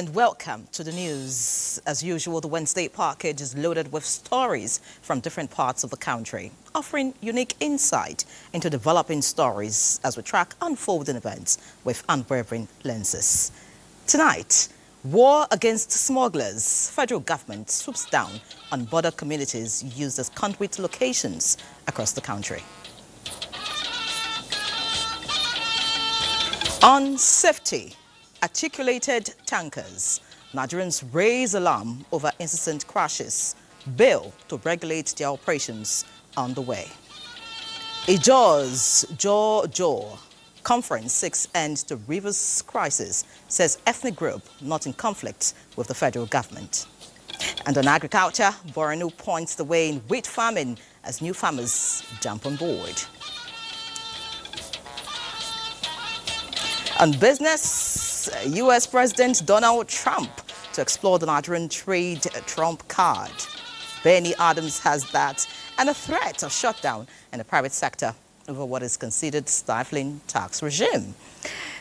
And welcome to the news. As usual, the Wednesday package is loaded with stories from different parts of the country, offering unique insight into developing stories as we track unfolding events with unwavering lenses. Tonight, war against smugglers. Federal government swoops down on border communities used as conduit locations across the country. On safety. Articulated tankers. Nigerians raise alarm over incessant crashes. Bill to regulate their operations on the way. Ijaws Jaw Conference seeks end to Rivers crisis, says ethnic group not in conflict with the federal government. And on agriculture, Borno points the way in wheat farming as new farmers jump on board. On business, U.S. President Donald Trump to explore the Nigerian trade Trump card. Benny Adams has that, and a threat of shutdown in the private sector over what is considered stifling tax regime.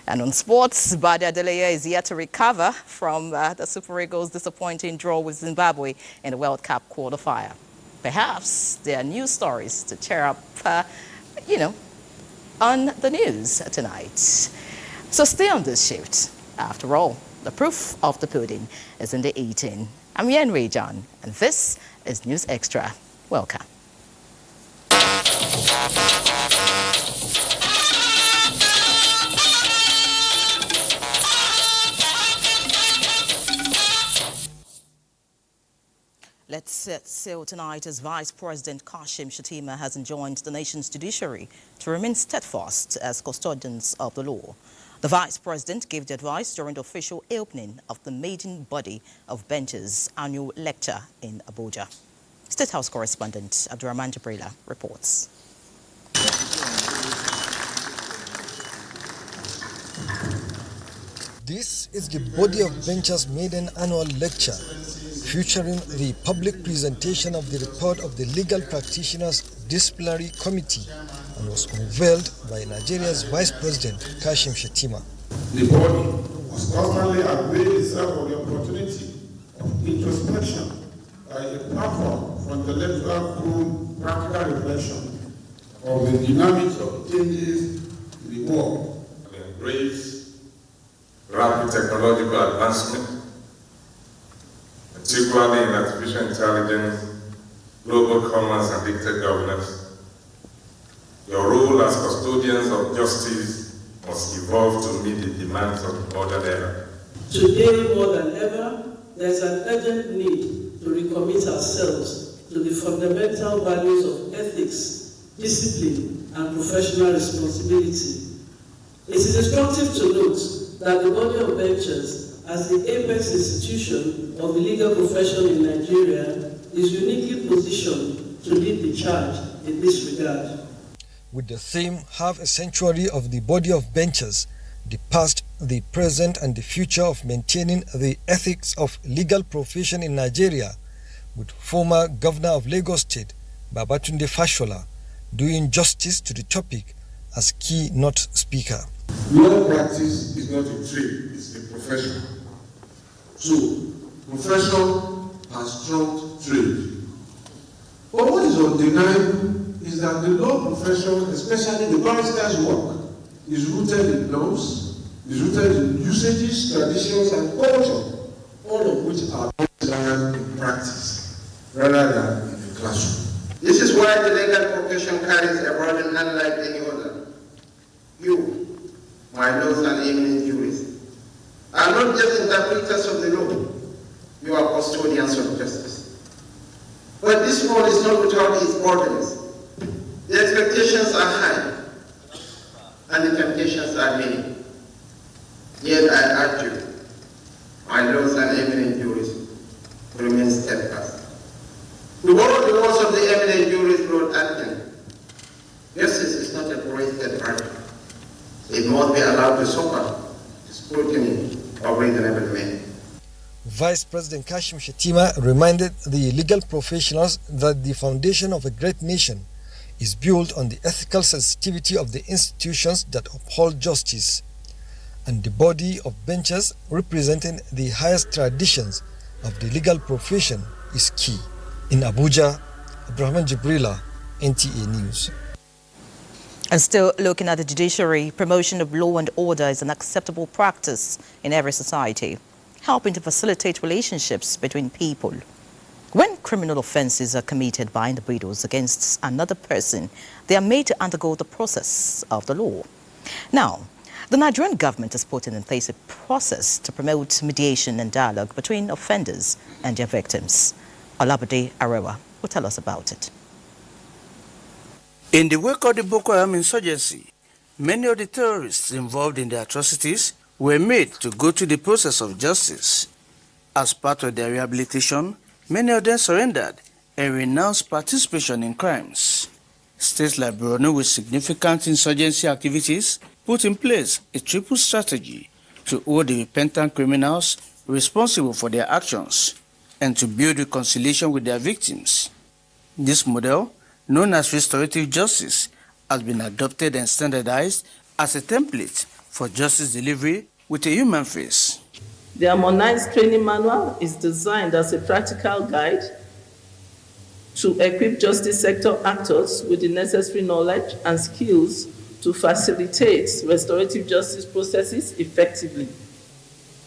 And on sports, Bade Adeleye is yet to recover from the Super Eagles' disappointing draw with Zimbabwe in the World Cup qualifier. Perhaps there are new stories to cheer up, on the news tonight. So stay on this shift. After all, the proof of the pudding is in the eating. I'm Yen Ray John, and this is News Extra. Welcome. Let's set sail tonight as Vice President Kashim Shettima has enjoined the nation's judiciary to remain steadfast as custodians of the law. The Vice President gave the advice during the official opening of the maiden body of benches annual lecture in Abuja. State House correspondent Abdurrahman Jabrila reports. This is the body of benches maiden annual lecture, featuring the public presentation of the report of the Legal Practitioners Disciplinary Committee, and was unveiled by Nigeria's Vice President Kashim Shettima. The body was constantly avail itself of the opportunity of introspection by a platform for intellectual through practical reflection of the dynamics of changes in the world. Embrace rapid technological advancement, particularly in artificial intelligence, global commerce, and digital governance. Your role as custodians of justice must evolve to meet the demands of the modern era. Today, more than ever, there is an urgent need to recommit ourselves to the fundamental values of ethics, discipline, and professional responsibility. It is instructive to note that the body of benches, as the apex institution of the legal profession in Nigeria, is uniquely positioned to lead the charge in this regard. With the theme half a century of the body of benches, the past, the present and the future of maintaining the ethics of legal profession in Nigeria, with former Governor of Lagos State, Babatunde Fashola, doing justice to the topic as keynote speaker. Law practice is not a trade, it's a profession. So, profession has trumped trade. But what is undeniable is that the law profession, especially the barrister's work, is rooted in norms, is rooted in usages, traditions, and culture, all of which are learned in practice rather than in the classroom. This is why the legal profession carries a burden unlike any other. You, my lords and eminent jurists, are not just interpreters of the law, you are custodians of justice. But this role is not without its burdens. The expectations are high, and the temptations are many. Yet I urge you, my lords and eminent jurists, to remain steadfast. To borrow the words of the eminent jurist Lord Atkin, justice is not a wasted virtue. It must be allowed to suffer the scrutiny of reasonable men. Vice President Kashim Shettima reminded the legal professionals that the foundation of a great nation is built on the ethical sensitivity of the institutions that uphold justice. and the body of benches representing the highest traditions of the legal profession is key. In Abuja, Abraham Jibrila, NTA News. And still looking at the judiciary, promotion of law and order is an acceptable practice in every society, helping to facilitate relationships between people. When criminal offences are committed by individuals against another person, they are made to undergo the process of the law. Now, the Nigerian government has put in place a process to promote mediation and dialogue between offenders and their victims. Olabode Arewa will tell us about it. In the wake of the Boko Haram insurgency, many of the terrorists involved in the atrocities were made to go through the process of justice. As part of their rehabilitation, many of them surrendered and renounced participation in crimes. States like Borno, with significant insurgency activities, put in place a triple strategy to hold the repentant criminals responsible for their actions and to build reconciliation with their victims. This model, known as restorative justice, has been adopted and standardized as a template for justice delivery with a human face. The harmonized training manual is designed as a practical guide to equip justice sector actors with the necessary knowledge and skills to facilitate restorative justice processes effectively.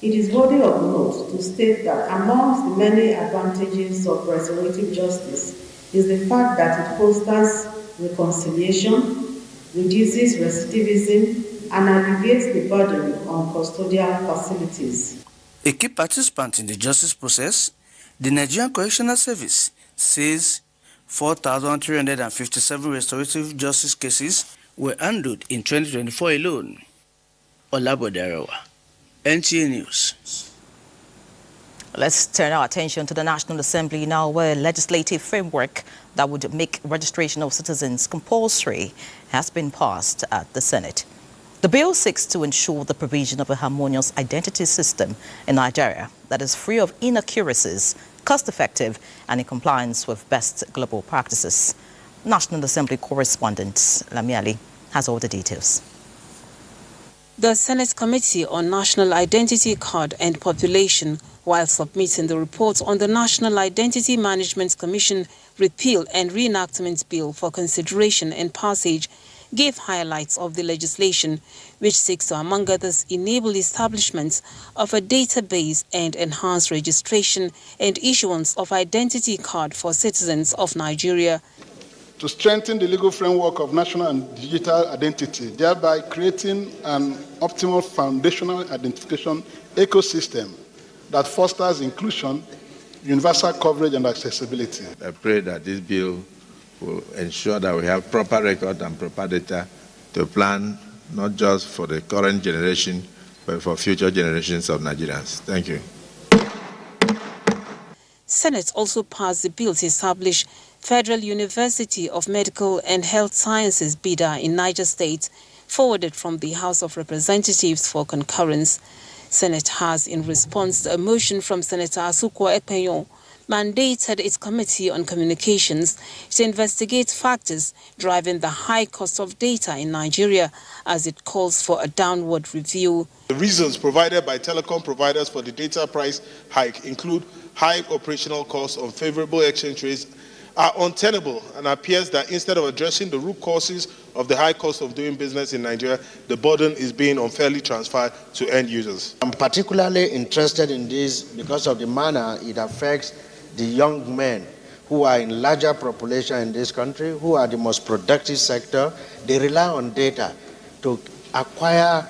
It is worthy of note to state that amongst the many advantages of restorative justice is the fact that it fosters reconciliation, reduces recidivism, and alleviates the burden on custodial facilities. A key participant in the justice process, the Nigerian Correctional Service, says 4,357 restorative justice cases were handled in 2024 alone. Olabode Arewa, NTA News. Let's turn our attention to the National Assembly now, where a legislative framework that would make registration of citizens compulsory has been passed at the Senate. The bill seeks to ensure the provision of a harmonious identity system in Nigeria that is free of inaccuracies, cost-effective, and in compliance with best global practices. National Assembly correspondent Lami Ali has all the details. The Senate Committee on National Identity Card and Population, while submitting the report on the National Identity Management Commission Repeal and Reenactment Bill for consideration and passage, gave highlights of the legislation, which seeks to, among others, enable establishment of a database and enhance registration and issuance of identity card for citizens of Nigeria. To strengthen the legal framework of national and digital identity, thereby creating an optimal foundational identification ecosystem that fosters inclusion, universal coverage, and accessibility. I pray that this bill will ensure that we have proper record and proper data to plan not just for the current generation, but for future generations of Nigerians. Thank you. Senate also passed the bill to establish Federal University of Medical and Health Sciences, BIDA, in Niger State, forwarded from the House of Representatives for concurrence. Senate has, in response to a motion from Senator Asukwo Ekpeyon, mandated its Committee on Communications to investigate factors driving the high cost of data in Nigeria, as it calls for a downward review. The reasons provided by telecom providers for the data price hike include high operational costs, unfavorable exchange rates, are untenable, and appears that instead of addressing the root causes of the high cost of doing business in Nigeria, the burden is being unfairly transferred to end users. I'm particularly interested in this because of the manner it affects the young men who are in larger population in this country, who are the most productive sector. They rely on data to acquire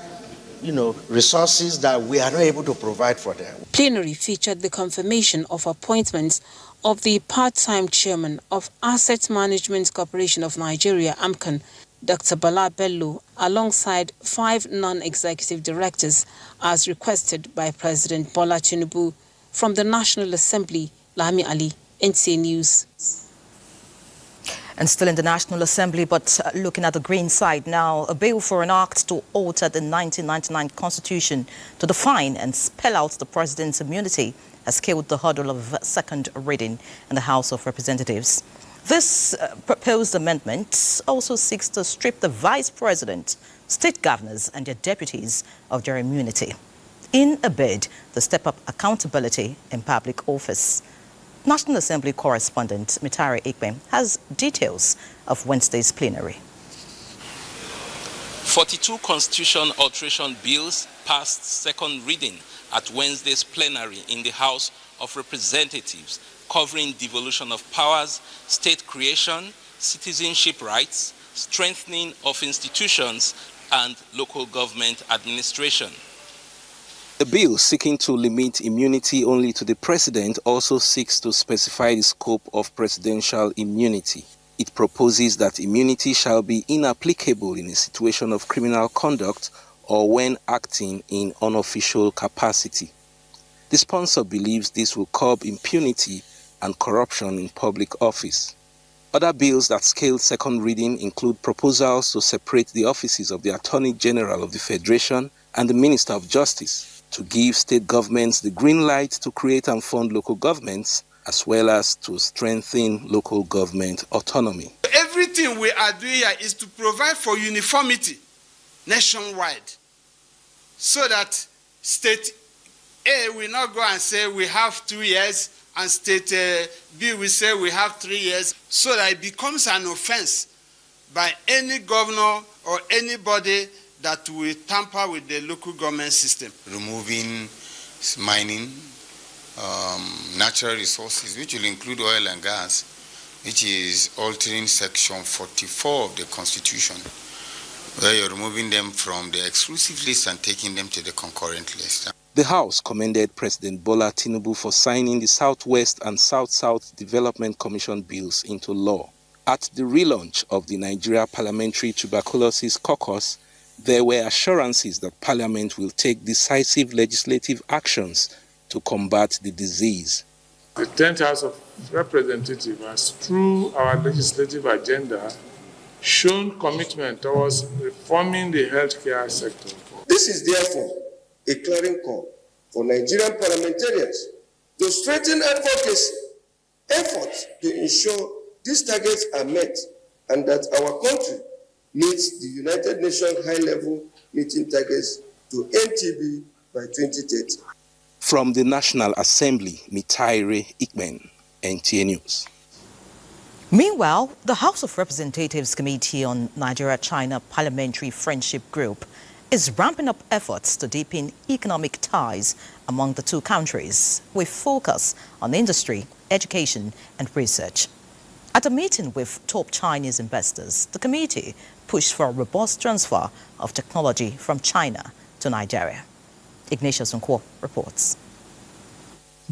resources that we are not able to provide for them. Plenary featured the confirmation of appointments of the part-time chairman of Asset Management Corporation of Nigeria, AMCON, Dr. Bala Bello, alongside 5 non-executive directors, as requested by President Bola Tinubu. From the National Assembly, Lami Ali, NTA News. And still in the National Assembly, but looking at the green side now, a bill for an act to alter the 1999 Constitution to define and spell out the president's immunity has scaled the hurdle of second reading in the House of Representatives. This proposed amendment also seeks to strip the vice president, state governors and their deputies of their immunity in a bid to step up accountability in public office. National Assembly correspondent Mitari Ikbe has details of Wednesday's plenary. 42 constitution alteration bills passed second reading at Wednesday's plenary in the House of Representatives, covering devolution of powers, state creation, citizenship rights, strengthening of institutions, and local government administration. The bill seeking to limit immunity only to the president also seeks to specify the scope of presidential immunity. It proposes that immunity shall be inapplicable in a situation of criminal conduct or when acting in unofficial capacity. The sponsor believes this will curb impunity and corruption in public office. Other bills that scaled second reading include proposals to separate the offices of the Attorney General of the Federation and the Minister of Justice, to give state governments the green light to create and fund local governments, as well as to strengthen local government autonomy. Everything we are doing here is to provide for uniformity nationwide, so that state A will not go and say we have 2 years, and state B will say we have 3 years, so that it becomes an offense by any governor or anybody that will tamper with the local government system. Removing mining, natural resources, which will include oil and gas, which is altering section 44 of the Constitution, where you're removing them from the exclusive list and taking them to the concurrent list. The House commended President Bola Tinubu for signing the Southwest and South-South Development Commission bills into law. At the relaunch of the Nigeria Parliamentary Tuberculosis Caucus, there were assurances that Parliament will take decisive legislative actions to combat the disease. The 10th House of Representatives has, through our legislative agenda, shown commitment towards reforming the healthcare sector. This is therefore a clarion call for Nigerian parliamentarians to strengthen efforts to ensure these targets are met and that our country meets the United Nations high-level meeting targets to end TB by 2030. From the National Assembly, Mitari Ikbe, NTA News. Meanwhile, the House of Representatives Committee on Nigeria-China Parliamentary Friendship Group is ramping up efforts to deepen economic ties among the two countries, with focus on industry, education and research. At a meeting with top Chinese investors, the committee pushed for a robust transfer of technology from China to Nigeria. Ignatius Nkwo reports.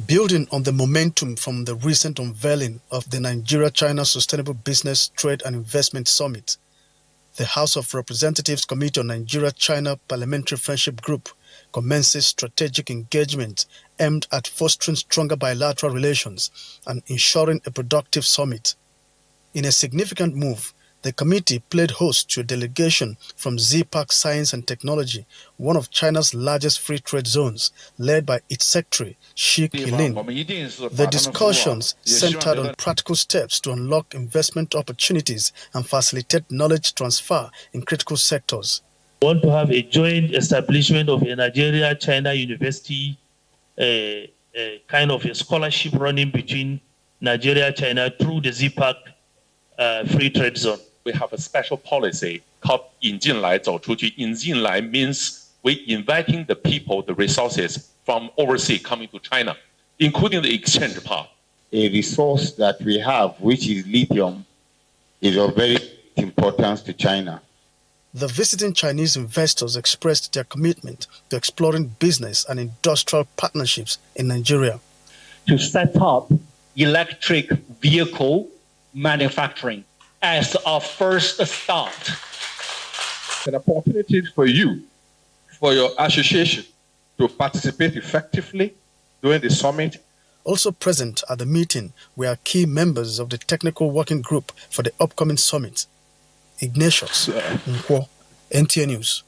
Building on the momentum from the recent unveiling of the Nigeria-China Sustainable Business, Trade and Investment Summit, the House of Representatives Committee on Nigeria-China Parliamentary Friendship Group commences strategic engagement aimed at fostering stronger bilateral relations and ensuring a productive summit. In a significant move, the committee played host to a delegation from ZPAC Science and Technology, one of China's largest free trade zones, led by its secretary, Shi Qilin. The discussions centered on practical steps to unlock investment opportunities and facilitate knowledge transfer in critical sectors. We want to have a joint establishment of a Nigeria-China university, kind of a scholarship running between Nigeria-China through the ZPAC free trade zone. We have a special policy called 引进来走出去. 引进来 means we inviting the people, the resources from overseas coming to China, including the exchange part. A resource that we have, which is lithium, is of very importance to China. The visiting Chinese investors expressed their commitment to exploring business and industrial partnerships in Nigeria. To set up electric vehicle manufacturing as our first start. An opportunity for you, for your association, to participate effectively during the summit. Also present at the meeting were key members of the technical working group for the upcoming summit. Ignatius Nkwo, NTA News.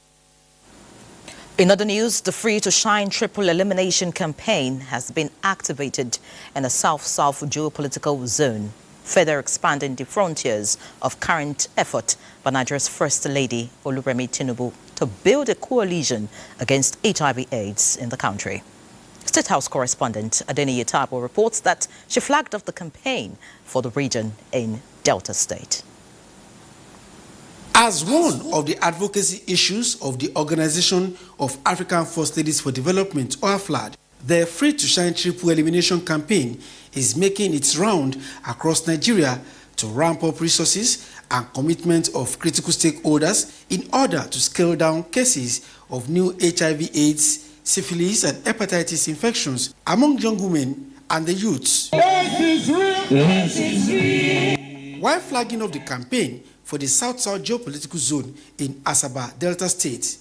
In other news, the Free to Shine Triple Elimination campaign has been activated in the South-South geopolitical zone. further expanding the frontiers of current effort by Nigeria's First Lady Oluremi Tinubu to build a coalition against HIV/AIDS in the country. State House correspondent Adeniyi Tabo reports that she flagged off the campaign for the region in Delta State. As one of the advocacy issues of the Organization of African First Ladies for Development, or AFLAD, the Free to Shine Triple Elimination campaign is making its round across Nigeria to ramp up resources and commitment of critical stakeholders in order to scale down cases of new HIV/AIDS, syphilis and hepatitis infections among young women and the youths. This is real. This is real. While flagging off the campaign for the South-South geopolitical zone in Asaba, Delta State,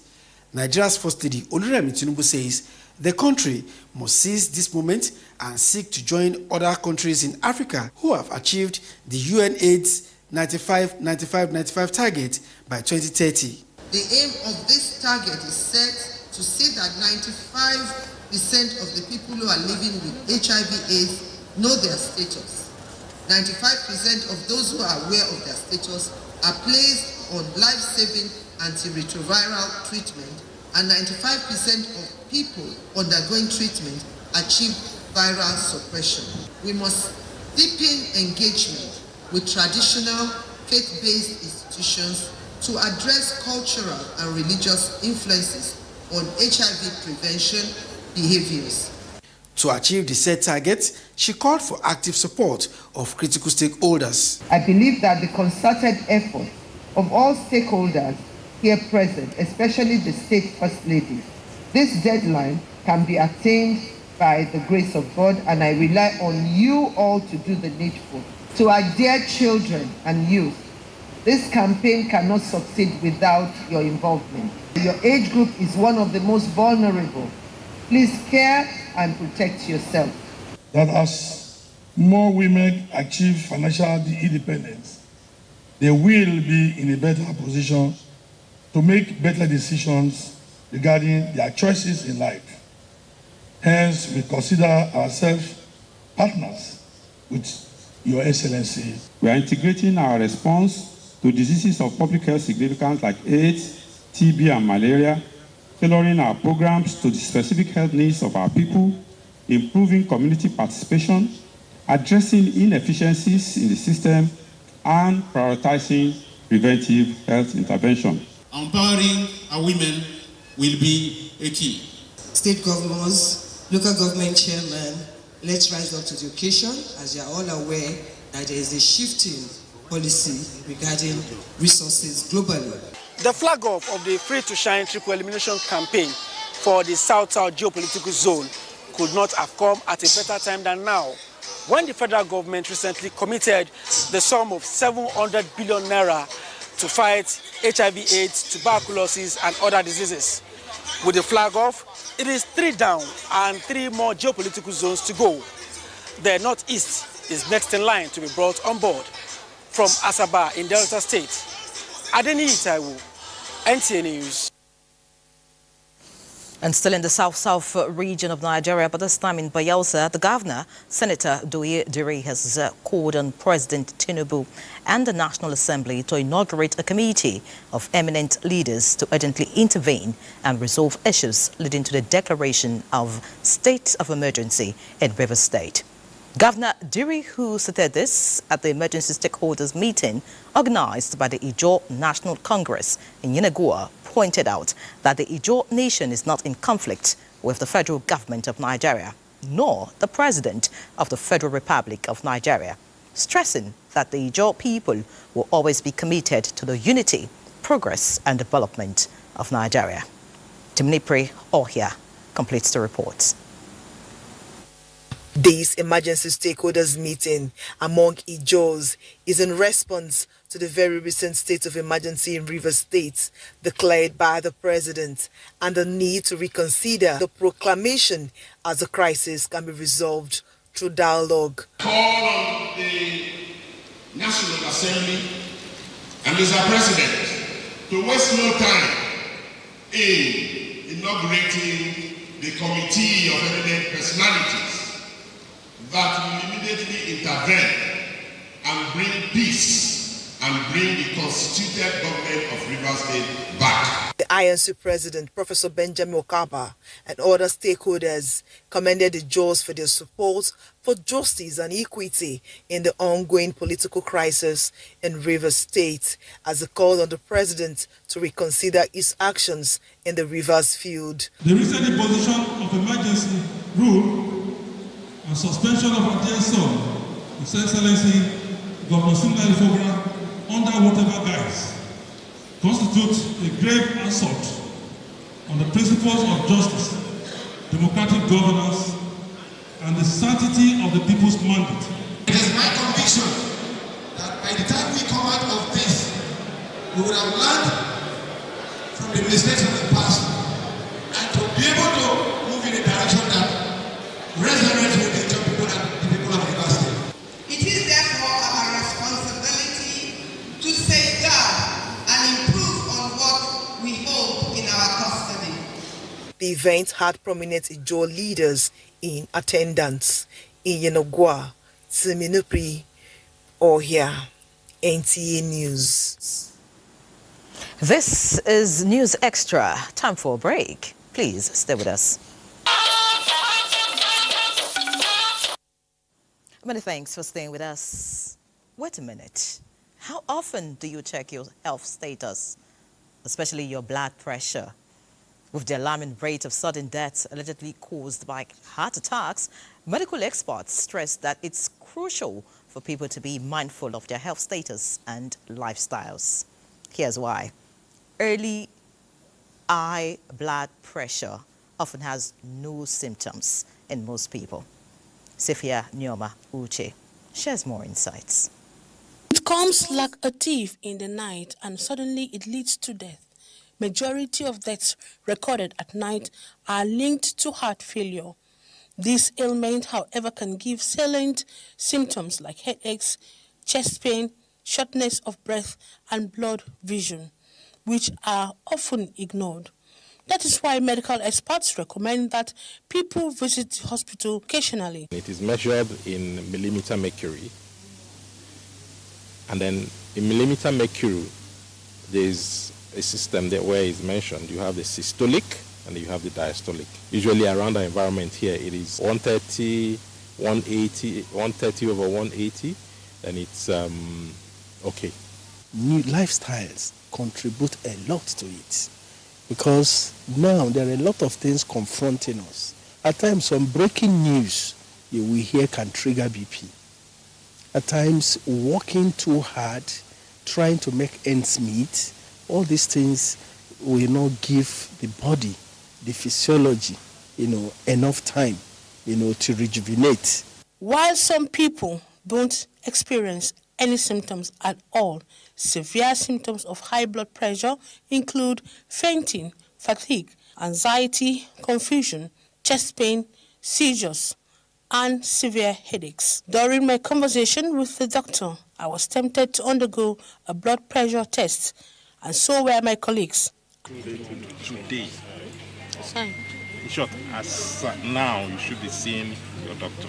Nigeria's First Lady Oluremi Tinubu says the country must seize this moment and seek to join other countries in Africa who have achieved the UN AIDS 95-95-95 target by 2030. The aim of this target is set to see that 95% of the people who are living with HIV/AIDS know their status. 95% of those who are aware of their status are placed on life-saving antiretroviral treatment, and 95% of people undergoing treatment achieve viral suppression. We must deepen engagement with traditional faith-based institutions to address cultural and religious influences on HIV prevention behaviors. To achieve the said target, she called for active support of critical stakeholders. I believe that the concerted effort of all stakeholders here present, especially the state first ladies, this deadline can be attained by the grace of God, and I rely on you all to do the needful. To our dear children and youth, this campaign cannot succeed without your involvement. Your age group is one of the most vulnerable. Please care and protect yourself. That as more women achieve financial independence, they will be in a better position to make better decisions regarding their choices in life. Hence, we consider ourselves partners with Your Excellency. We are integrating our response to diseases of public health significance like AIDS, TB and malaria, tailoring our programs to the specific health needs of our people, improving community participation, addressing inefficiencies in the system, and prioritizing preventive health intervention. Empowering our women will be a key. State governors, local government chairmen, let's rise up to the occasion, as you are all aware that there is a shifting policy regarding resources globally. The flag off of the Free to Shine Triple Elimination campaign for the South-South geopolitical zone could not have come at a better time than now, when the federal government recently committed the sum of 700 billion naira to fight HIV/AIDS, tuberculosis, and other diseases. With the flag off, it is 3 down and 3 more geopolitical zones to go. The Northeast is next in line to be brought on board. From Asaba in Delta State, Adeniyi Taiwo, NTA News. And still in the south-south region of Nigeria, but this time in Bayelsa, the governor, Senator Doye Diri, has called on President Tinubu and the National Assembly to inaugurate a committee of eminent leaders to urgently intervene and resolve issues leading to the declaration of state of emergency in Rivers State. Governor Diri, who stated this at the emergency stakeholders meeting organized by the Ijaw National Congress in Yenagoa, pointed out that the Ijaw nation is not in conflict with the federal government of Nigeria, nor the president of the Federal Republic of Nigeria, stressing that the Ijaw people will always be committed to the unity, progress and development of Nigeria. Timnipri Ohia completes the report. This emergency stakeholders meeting among Ijaws is in response to the very recent state of emergency in Rivers State declared by the president and the need to reconsider the proclamation as the crisis can be resolved through dialogue. Call on the National Assembly and Mr. President to waste no time in inaugurating the Committee of Eminent Personalities that will immediately intervene and peace and bring the constituted government of Rivers State back. The INC president, Professor Benjamin Okaba, and other stakeholders commended the Jaws for their support for justice and equity in the ongoing political crisis in Rivers State, as they called on the president to reconsider his actions in the Rivers field. The recent imposition of emergency rule and suspension of our dear son, His Excellency Governor Simnali Fogra, under whatever guise, constitutes a grave assault on the principles of justice, democratic governance, and the sanctity of the people's mandate. It is my conviction that by the time we come out of this, we would have learned from the mistakes of the past and to be able to move in a direction that resonates with the people and the people of Rivers State. It is therefore our responsibility to safeguard and improve on what we hold in our custody. The event had prominent Ijaw leaders in attendance. In Yenogwa, Tsiminupri, Ohia, NTA News. This is News Extra. Time for a break. Please stay with us. Many thanks for staying with us. Wait a minute. How often do you check your health status, especially your blood pressure? With the alarming rate of sudden deaths allegedly caused by heart attacks, medical experts stress that it's crucial for people to be mindful of their health status and lifestyles. Here's why. Early high blood pressure often has no symptoms in most people. Sifia Nyoma Uche shares more insights. It comes like a thief in the night and suddenly it leads to death. Majority of deaths recorded at night are linked to heart failure. This ailment, however, can give salient symptoms like headaches, chest pain, shortness of breath, and blurred vision, which are often ignored. That is why medical experts recommend that people visit the hospital occasionally. It is measured in millimeter mercury. And then in millimeter mercury, there's a system there where it's mentioned. You have the systolic and you have the diastolic. Usually around the environment here, it is 130, 180, 130 over 180, then it's okay. New lifestyles contribute a lot to it, because now there are a lot of things confronting us. At times, some breaking news you will hear can trigger BP. At times, working too hard, trying to make ends meet, all these things will not give the body, the physiology, enough time, to rejuvenate. While some people don't experience any symptoms at all, severe symptoms of high blood pressure include fainting, fatigue, anxiety, confusion, chest pain, seizures, and severe headaches. During my conversation with the doctor, I was tempted to undergo a blood pressure test, and so were my colleagues. Today, in short, as now, you should be seeing your doctor.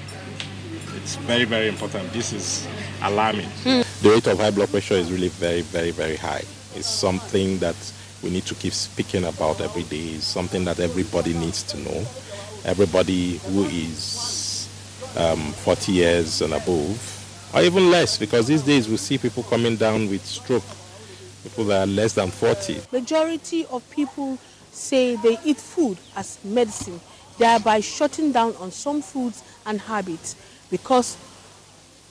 It's very, very important. This is alarming. The rate of high blood pressure is really very, very, very high. It's something that we need to keep speaking about every day. It's something that everybody needs to know. Everybody who is 40 years and above, or even less, because these days we see people coming down with stroke, people that are less than 40. Majority of people say they eat food as medicine, thereby shutting down on some foods and habits, because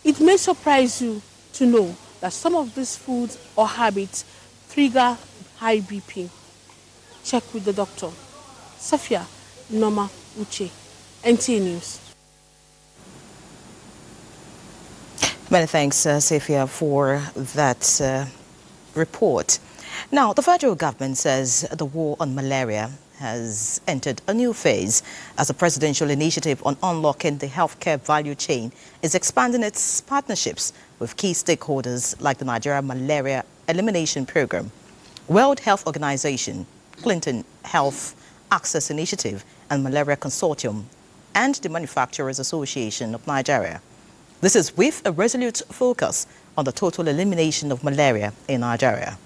it may surprise you to know that some of these foods or habits trigger high BP. Check with the doctor. Safia Noma Uche, NTA News. Many thanks, Safia, for that report. Now, the federal government says the war on malaria has entered a new phase as the presidential initiative on unlocking the healthcare value chain is expanding its partnerships with key stakeholders like the Nigerian Malaria Elimination Program, World Health Organization, Clinton Health Access Initiative, and Malaria Consortium, and the Manufacturers Association of Nigeria. This is with a resolute focus on the total elimination of malaria in Nigeria.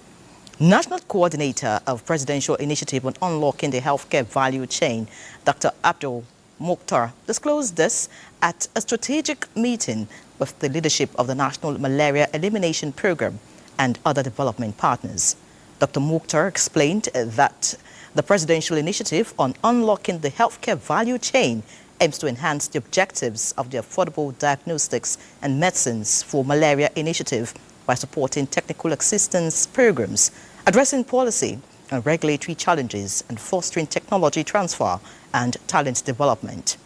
National Coordinator of Presidential Initiative on Unlocking the Healthcare Value Chain, Dr. Abdul Mukhtar, disclosed this at a strategic meeting with the leadership of the National Malaria Elimination Program and other development partners. Dr. Mukhtar explained that the Presidential Initiative on Unlocking the Healthcare Value Chain aims to enhance the objectives of the Affordable Diagnostics and Medicines for Malaria initiative by supporting technical assistance programs, addressing policy and regulatory challenges, and fostering technology transfer and talent development.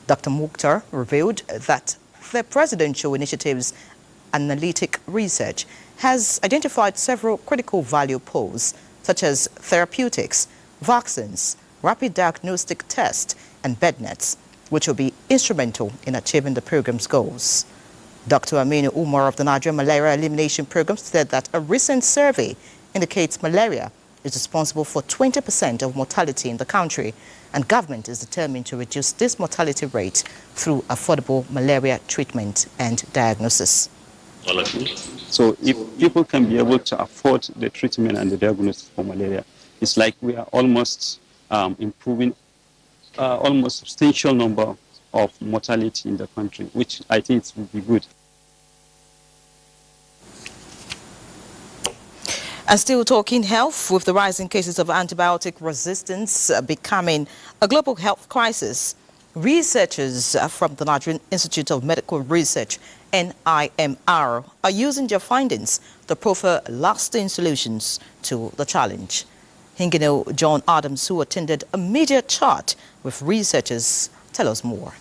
Dr. Mukhtar revealed that the presidential initiative's analytic research has identified several critical value pools, such as therapeutics, vaccines, rapid diagnostic tests, and bed nets, which will be instrumental in achieving the program's goals. Dr. Aminu Umar of the Nigerian Malaria Elimination Program said that a recent survey indicates malaria is responsible for 20% of mortality in the country, and government is determined to reduce this mortality rate through affordable malaria treatment and diagnosis. So if people can be able to afford the treatment and the diagnosis for malaria, it's like we are almost improving almost substantial number of mortality in the country, which I think would be good. And still talking health, with the rising cases of antibiotic resistance becoming a global health crisis, researchers from the Nigerian Institute of Medical Research, NIMR, are using their findings to proffer lasting solutions to the challenge. Hingino John Adams, who attended a media chat with researchers, tell us more.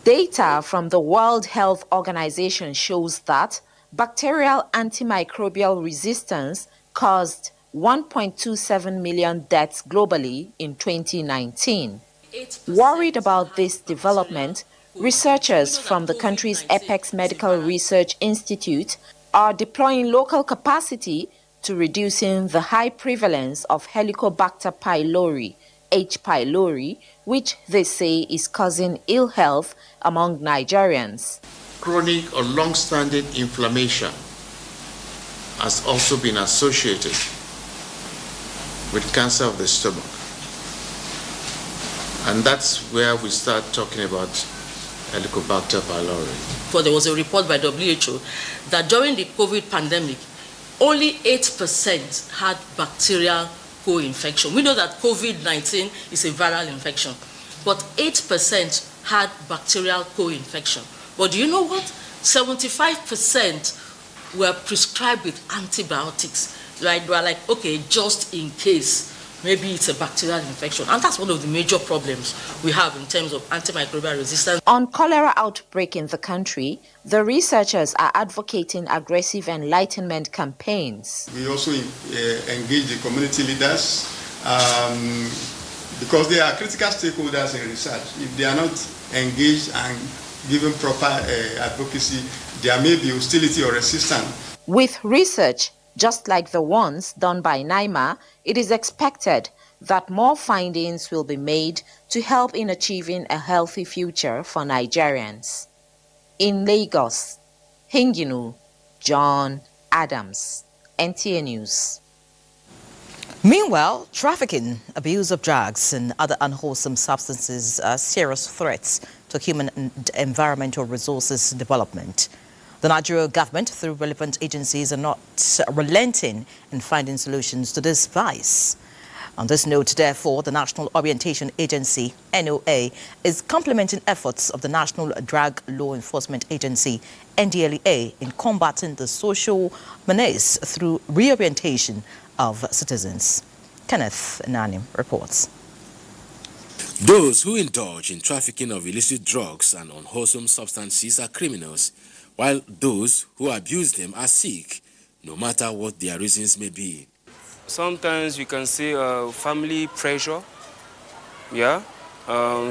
Data from the World Health Organization shows that bacterial antimicrobial resistance caused 1.27 million deaths globally in 2019. Worried about this development, researchers from the country's Apex Medical Research Institute are deploying local capacity to reducing the high prevalence of Helicobacter pylori, H. pylori, which they say is causing ill health among Nigerians. Chronic or long-standing inflammation has also been associated with cancer of the stomach. And that's where we start talking about Helicobacter pylori. There was a report by WHO that during the COVID pandemic, only 8% had bacterial co-infection. We know that COVID-19 is a viral infection, but 8% had bacterial co-infection. But do you know what? 75% were prescribed with antibiotics. Right? They were like, okay, just in case, maybe it's a bacterial infection. And that's one of the major problems we have in terms of antimicrobial resistance. On cholera outbreak in the country, the researchers are advocating aggressive enlightenment campaigns. We also engage the community leaders because they are critical stakeholders in research. If they are not engaged and given proper advocacy, there may be hostility or resistance. With research just like the ones done by NIMR, it is expected that more findings will be made to help in achieving a healthy future for Nigerians. In Lagos, Hinginu John Adams, NTA News. Meanwhile, trafficking, abuse of drugs and other unwholesome substances are serious threats to human and environmental resources development. The Nigerian government, through relevant agencies, are not relenting in finding solutions to this vice. On this note, therefore, the National Orientation Agency, NOA, is complementing efforts of the National Drug Law Enforcement Agency, NDLEA, in combating the social menace through reorientation of citizens. Kenneth Nanim reports. Those who indulge in trafficking of illicit drugs and unwholesome substances are criminals, while those who abuse them are sick, no matter what their reasons may be. Sometimes we can say family pressure, yeah.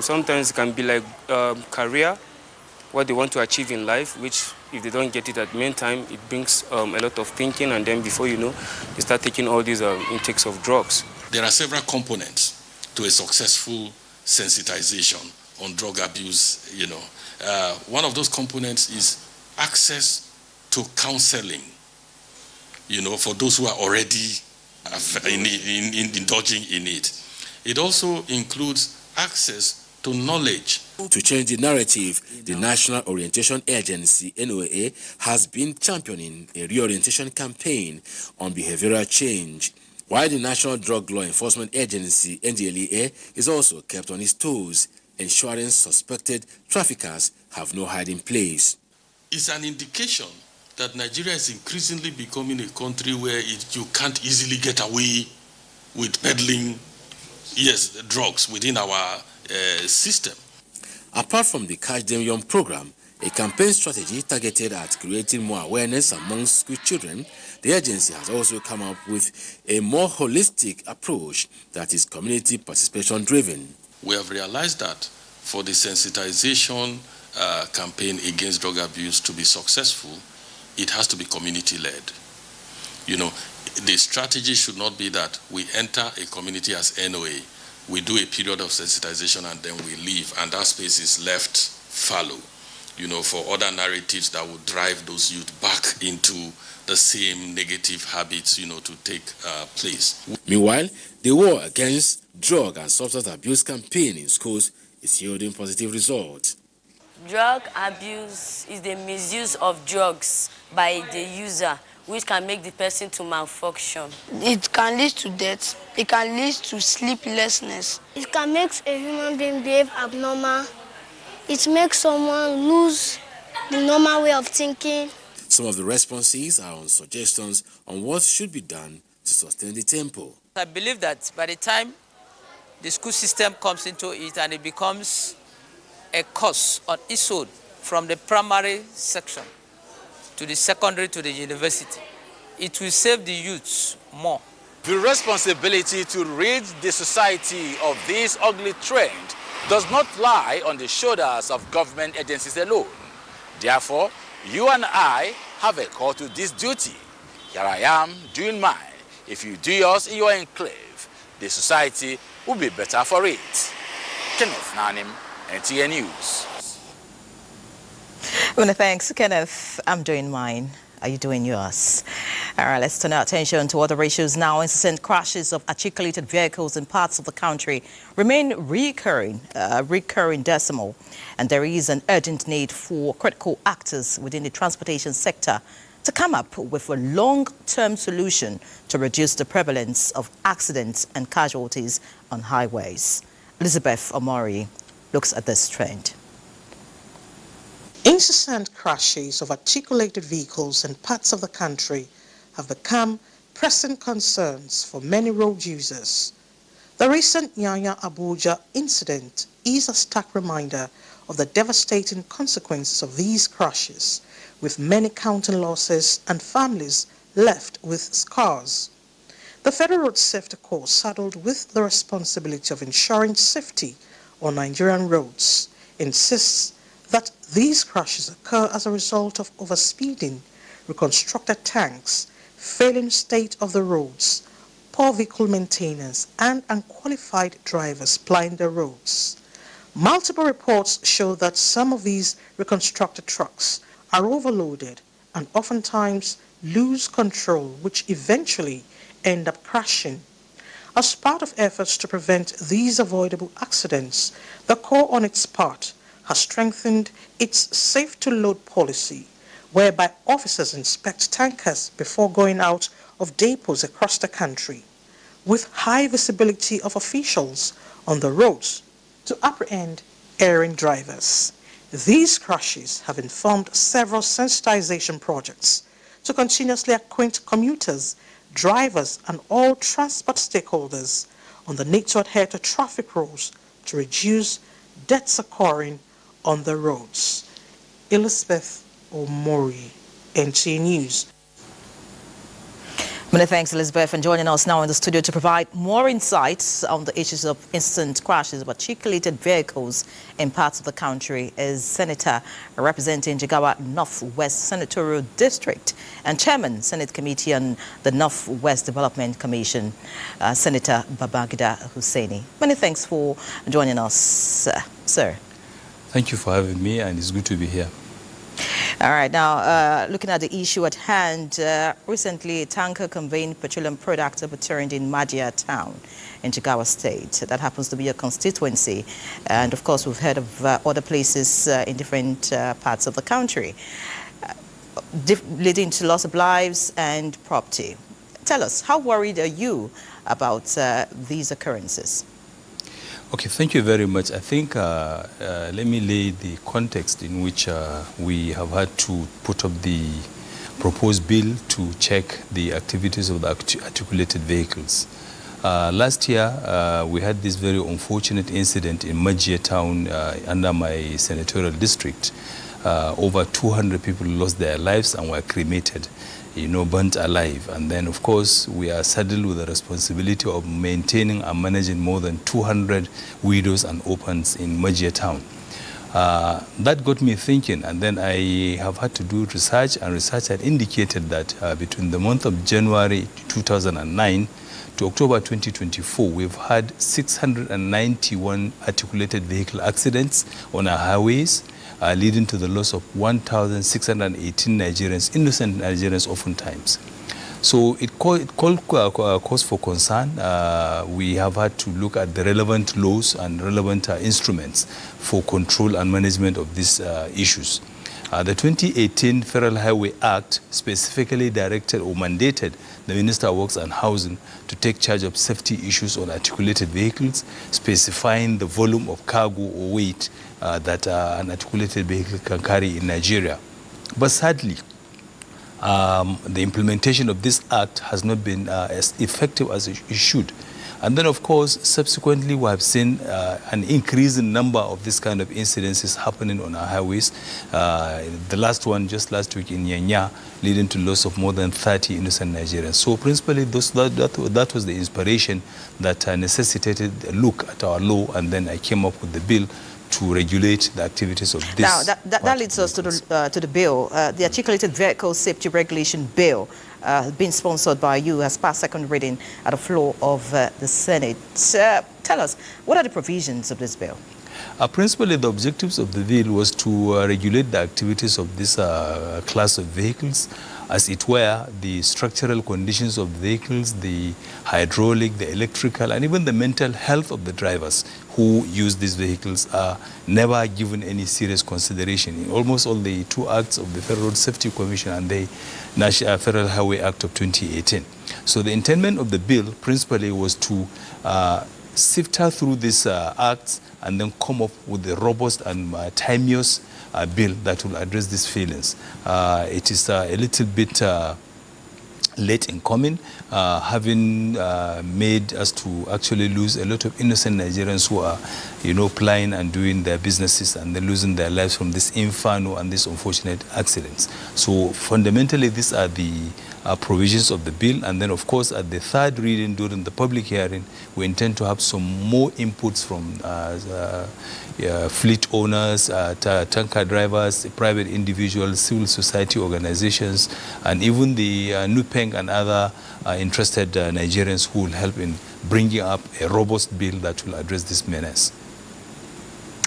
Sometimes it can be like career, what they want to achieve in life, which if they don't get it at the meantime, it brings a lot of thinking, and then before you know, they start taking all these intakes of drugs. There are several components to a successful sensitization on drug abuse. One of those components is access to counseling, for those who are already indulging in it. It also includes access to knowledge. To change the narrative, the National Orientation Agency, NOA, has been championing a reorientation campaign on behavioral change, while the National Drug Law Enforcement Agency, NDLEA, is also kept on its toes, ensuring suspected traffickers have no hiding place. It's an indication that Nigeria is increasingly becoming a country where you can't easily get away with peddling, drugs within our system. Apart from the Catch Them Young program, a campaign strategy targeted at creating more awareness amongst school children, the agency has also come up with a more holistic approach that is community participation driven. We have realized that for the sensitization campaign against drug abuse to be successful, it has to be community-led. The strategy should not be that we enter a community as NOA, we do a period of sensitization and then we leave, and that space is left fallow, for other narratives that would drive those youth back into the same negative habits, to take place. Meanwhile, the war against drug and substance abuse campaign in schools is yielding positive results. Drug abuse is the misuse of drugs by the user, which can make the person to malfunction. It can lead to death. It can lead to sleeplessness. It can make a human being behave abnormal. It makes someone lose the normal way of thinking. Some of the responses are on suggestions on what should be done to sustain the tempo. I believe that by the time the school system comes into it and it becomes a course on its own from the primary section to the secondary to the university, it will save the youths more. The responsibility to rid the society of this ugly trend does not lie on the shoulders of government agencies alone. Therefore, you and I have a call to this duty. Here I am doing mine. If you do yours in your enclave, the society will be better for it. Kenneth Nanim, NTA News. Well, thanks, Kenneth. I'm doing mine. Are you doing yours? All right, let's turn our attention to other issues now. Incessant crashes of articulated vehicles in parts of the country remain recurring decimal, and there is an urgent need for critical actors within the transportation sector to come up with a long-term solution to reduce the prevalence of accidents and casualties on highways. Elizabeth Omori looks at this trend. Incessant crashes of articulated vehicles in parts of the country have become pressing concerns for many road users. The recent Abuja incident is a stark reminder of the devastating consequences of these crashes, with many counting losses and families left with scars. The Federal Road Safety Corps, saddled with the responsibility of ensuring safety on Nigerian roads, insists that these crashes occur as a result of overspeeding, reconstructed tanks, failing state of the roads, poor vehicle maintenance, and unqualified drivers plying the roads. Multiple reports show that some of these reconstructed trucks are overloaded and oftentimes lose control, which eventually end up crashing. As part of efforts to prevent these avoidable accidents, the Corps on its part has strengthened its safe-to-load policy, whereby officers inspect tankers before going out of depots across the country, with high visibility of officials on the roads to apprehend erring drivers. These crashes have informed several sensitization projects to continuously acquaint commuters, drivers, and all transport stakeholders on the need to adhere to traffic rules to reduce deaths occurring on the roads. Elizabeth Omori, NTA News. Many thanks, Elizabeth, and joining us now in the studio to provide more insights on the issues of instant crashes of articulated vehicles in parts of the country is Senator representing Jigawa Northwest Senatorial District and Chairman, Senate Committee on the Northwest Development Commission, Senator Babangida Hussaini. Many thanks for joining us, sir. Thank you for having me, and it's good to be here. All right, now looking at the issue at hand, recently a tanker conveying petroleum products overturned in Abuja town in Jigawa State. That happens to be a constituency. And of course, we've heard of other places in different parts of the country, leading to loss of lives and property. Tell us, how worried are you about these occurrences? Okay, thank you very much. I think let me lay the context in which we have had to put up the proposed bill to check the activities of the articulated vehicles. Last year, we had this very unfortunate incident in Abuja town under my senatorial district. Over 200 people lost their lives and were cremated, burnt alive. And then, of course, we are saddled with the responsibility of maintaining and managing more than 200 widows and orphans in Abuja town. That got me thinking, and then I have had to do research, and research had indicated that between the month of January 2009 to October 2024, we've had 691 articulated vehicle accidents on our highways, leading to the loss of 1,618 Nigerians, innocent Nigerians oftentimes. So it calls for concern. We have had to look at the relevant laws and relevant instruments for control and management of these issues. The 2018 Federal Highway Act specifically directed or mandated the Minister of Works and Housing to take charge of safety issues on articulated vehicles, specifying the volume of cargo or weight that an articulated vehicle can carry in Nigeria. But sadly, the implementation of this act has not been as effective as it should. And then, of course, subsequently, we have seen an increasing number of this kind of incidences happening on our highways. The last one just last week in Nyanya, leading to loss of more than 30 innocent Nigerians. So principally, that was the inspiration that necessitated a look at our law, and then I came up with the bill to regulate the activities of this. Now, that leads us to the bill, the Articulated Vehicle Safety Regulation Bill, being sponsored by you, has passed second reading at the floor of the Senate. Tell us, what are the provisions of this bill? Principally, the objectives of the bill was to regulate the activities of this class of vehicles, as it were, the structural conditions of the vehicles, the hydraulic, the electrical, and even the mental health of the drivers who use these vehicles are never given any serious consideration in almost all the two acts of the Federal Road Safety Commission and the National Federal Highway Act of 2018. So the intent of the bill principally was to sift through these acts and then come up with a robust and timeous bill that will address these failings. It is a little bit late in coming, having made us to actually lose a lot of innocent Nigerians who are, plying and doing their businesses, and they're losing their lives from this inferno and these unfortunate accidents. So fundamentally, these are the provisions of the bill. And then, of course, at the third reading during the public hearing, we intend to have some more inputs from fleet owners, tanker drivers, private individuals, civil society organizations, and even the NUPENG and other interested Nigerians who will help in bringing up a robust bill that will address this menace.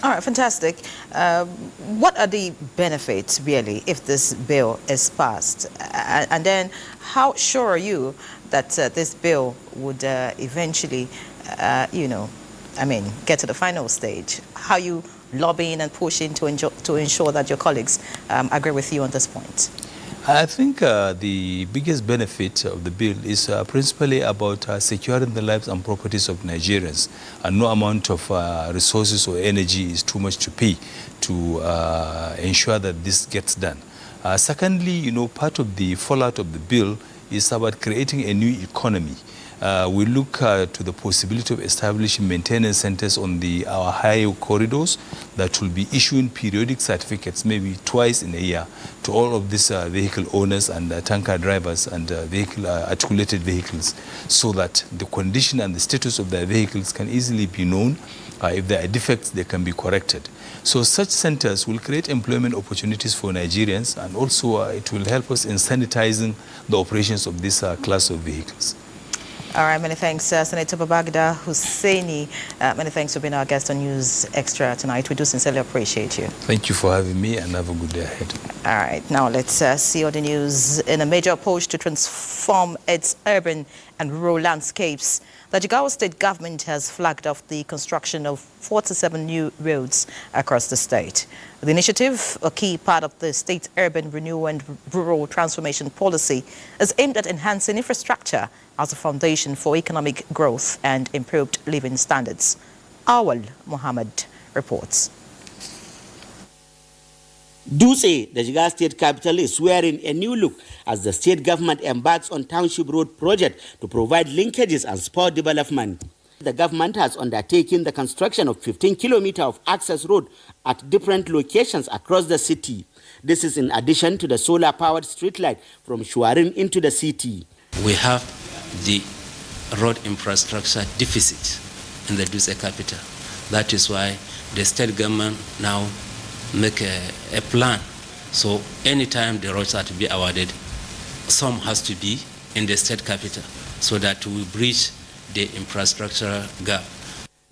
All right, fantastic. What are the benefits, really, if this bill is passed? And then how sure are you that this bill would eventually, get to the final stage? How are you lobbying and pushing to ensure that your colleagues agree with you on this point? I think the biggest benefit of the bill is principally about securing the lives and properties of Nigerians, and no amount of resources or energy is too much to pay to ensure that this gets done. Secondly, part of the fallout of the bill is about creating a new economy. We look to the possibility of establishing maintenance centers on our highway corridors that will be issuing periodic certificates, maybe twice in a year, to all of these vehicle owners and tanker drivers and articulated vehicles, so that the condition and the status of their vehicles can easily be known. If there are defects, they can be corrected. So such centers will create employment opportunities for Nigerians, and also it will help us in sanitizing the operations of this class of vehicles. All right, many thanks, Senator Babagida Hussaini. Many thanks for being our guest on News Extra tonight. We do sincerely appreciate you. Thank you for having me, and have a good day ahead. All right, now let's see all the news. In a major push to transform its urban and rural landscapes, the Jigawa State government has flagged off the construction of 47 new roads across the state. The initiative, a key part of the state's urban renewal and rural transformation policy, is aimed at enhancing infrastructure as a foundation for economic growth and improved living standards. Awal Muhammad reports. Dutse, the Jigawa state capital, is wearing a new look as the state government embarks on Township Road project to provide linkages and spur development. The government has undertaken the construction of 15 kilometers of access road at different locations across the city. This is in addition to the solar-powered street light from Shuarin into the city. We have the road infrastructure deficit in the Dutse capital. That is why the state government now make a plan. So anytime the roads are to be awarded, some has to be in the state capital so that we bridge the infrastructure gap.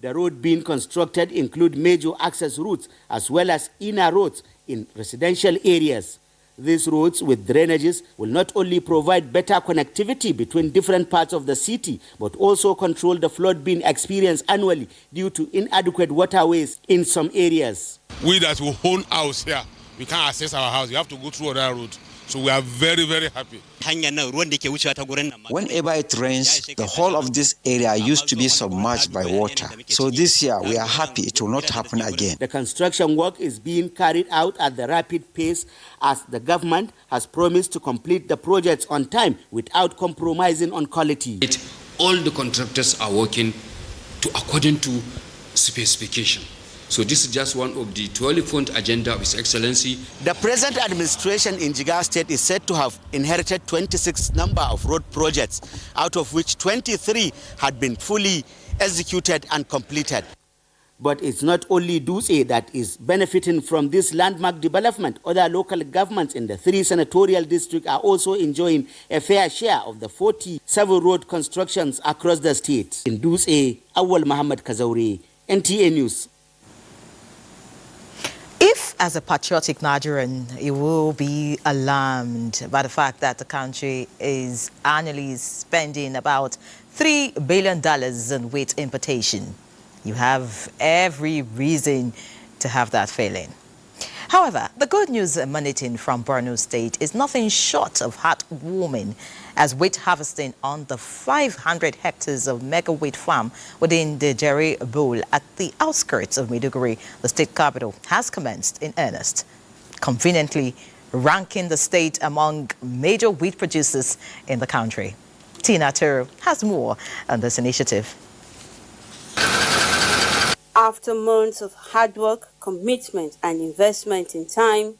The road being constructed include major access routes as well as inner roads in residential areas. These roads with drainages will not only provide better connectivity between different parts of the city, but also control the flood being experienced annually due to inadequate waterways in some areas. We that will own house here, we can't access our house. You have to go through other road. So we are very, very happy. Whenever it rains, the whole of this area used to be submerged by water. So this year, we are happy it will not happen again. The construction work is being carried out at the rapid pace as the government has promised to complete the projects on time without compromising on quality. All the contractors are working according to specification. So this is just one of the 12-point agenda of His Excellency. The present administration in Jigawa State is said to have inherited 26 number of road projects, out of which 23 had been fully executed and completed. But it's not only Dutse that is benefiting from this landmark development. Other local governments in the 3 senatorial districts are also enjoying a fair share of the 47 road constructions across the state. In Dutse, Awal Muhammad Kazauri, NTA News. If, as a patriotic Nigerian, you will be alarmed by the fact that the country is annually spending about $3 billion on wheat importation, you have every reason to have that feeling. However, the good news emanating from Borno State is nothing short of heartwarming, as wheat harvesting on the 500 hectares of mega wheat farm within the Jerry Bowl at the outskirts of Maiduguri, the state capital, has commenced in earnest, conveniently ranking the state among major wheat producers in the country. Tina Turu has more on this initiative. After months of hard work, commitment and investment in time,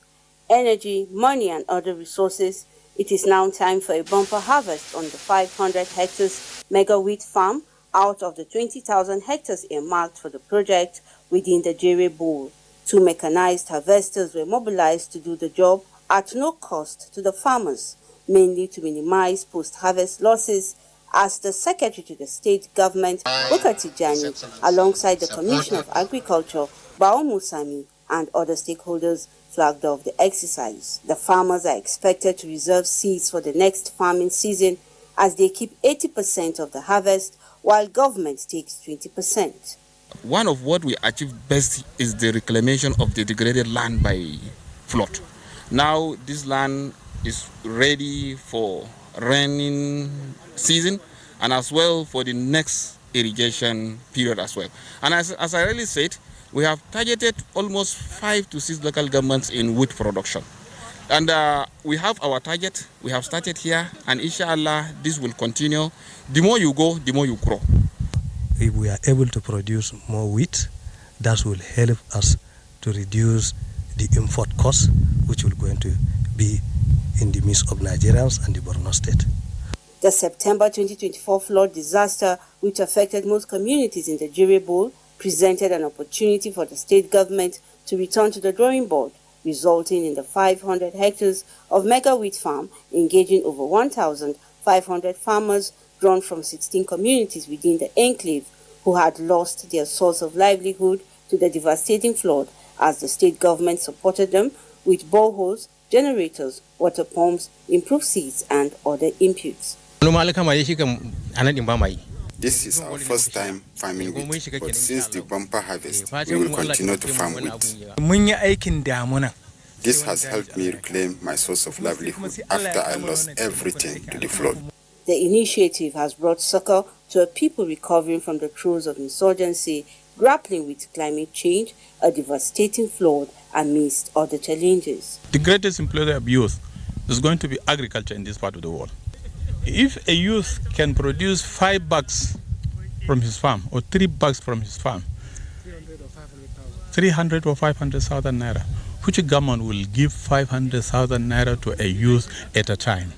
energy, money and other resources, it is now time for a bumper harvest on the 500 hectares mega wheat farm out of the 20,000 hectares earmarked for the project within the Jerry Bowl. 2 mechanized harvesters were mobilized to do the job at no cost to the farmers, mainly to minimize post-harvest losses, as the Secretary to the State Government, Bukar Tijani, alongside the Commissioner of Agriculture, Bao Musami, and other stakeholders flagged off the exercise. The farmers are expected to reserve seeds for the next farming season as they keep 80% of the harvest while government takes 20%. One of what we achieved best is the reclamation of the degraded land by flood. Now this land is ready for rainy season and as well for the next irrigation period as well. And as I really said, we have targeted almost 5 to 6 local governments in wheat production. And we have our target. We have started here, and inshallah, this will continue. The more you go, the more you grow. If we are able to produce more wheat, that will help us to reduce the import costs, which will going to be in the midst of Nigerians and the Borno State. The September 2024 flood disaster, which affected most communities in the Jerry Bowl, presented an opportunity for the state government to return to the drawing board, resulting in the 500 hectares of mega wheat farm engaging over 1,500 farmers drawn from 16 communities within the enclave who had lost their source of livelihood to the devastating flood, as the state government supported them with boreholes, generators, water pumps, improved seeds and other inputs. This is our first time farming wheat, but since the bumper harvest, we will continue to farm wheat. This has helped me reclaim my source of livelihood after I lost everything to the flood. The initiative has brought succor to a people recovering from the throes of insurgency, grappling with climate change, a devastating flood, amidst other challenges. The greatest employer of youth is going to be agriculture in this part of the world. If a youth can produce 5 bucks from his farm or 3 bucks from his farm, 300 or 500,000 naira, which government will give 500,000 naira to a youth at a time?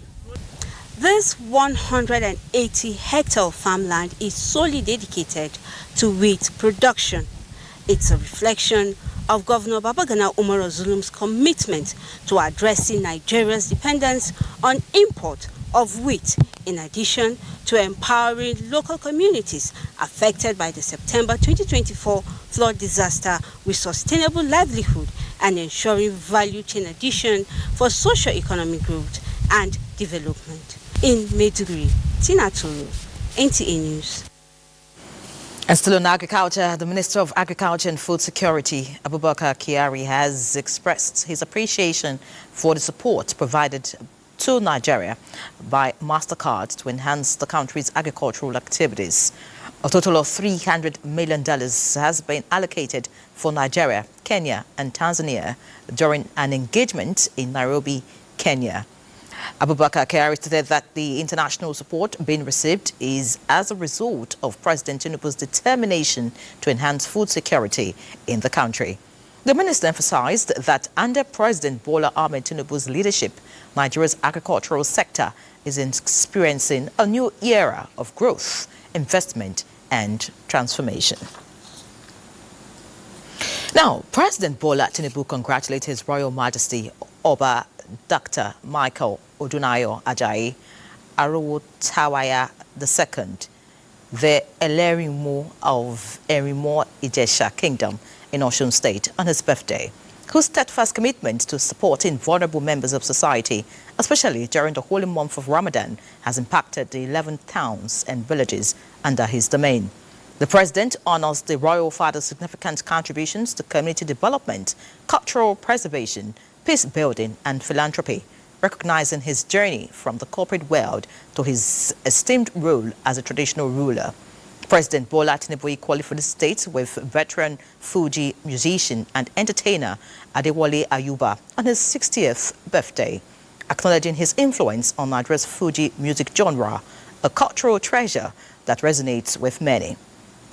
This 180-hectare farmland is solely dedicated to wheat production. It's a reflection of Governor Babagana Umaro Zulum's commitment to addressing Nigeria's dependence on import of wheat, in addition to empowering local communities affected by the September 2024 flood disaster with sustainable livelihood and ensuring value chain addition for socio-economic growth and development. In Maiduguri, Tina Turu, NTA News. And still on agriculture, the Minister of Agriculture and Food Security, Abubakar Kyari, has expressed his appreciation for the support provided to Nigeria by MasterCard to enhance the country's agricultural activities. A total of $300 million has been allocated for Nigeria, Kenya and Tanzania during an engagement in Nairobi, Kenya. Abubakar Kyari stated that the international support being received is as a result of President Tinubu's determination to enhance food security in the country. The minister emphasized that under President Bola Ahmed Tinubu's leadership, Nigeria's agricultural sector is experiencing a new era of growth, investment and transformation. Now, President Bola Tinubu congratulated His Royal Majesty Oba Dr. Michael Odunayo Ajayi Arowotawaya II, the Elerimu of Erimo Ijesha Kingdom in Osun State, on his birthday, whose steadfast commitment to supporting vulnerable members of society, especially during the holy month of Ramadan, has impacted the 11 towns and villages under his domain. The President honors the Royal Father's significant contributions to community development, cultural preservation, peace building and philanthropy, recognizing his journey from the corporate world to his esteemed role as a traditional ruler. President Bola Tinubu equally felicitates with veteran Fuji musician and entertainer Adewale Ayuba on his 60th birthday, acknowledging his influence on Nigeria's Fuji music genre, a cultural treasure that resonates with many.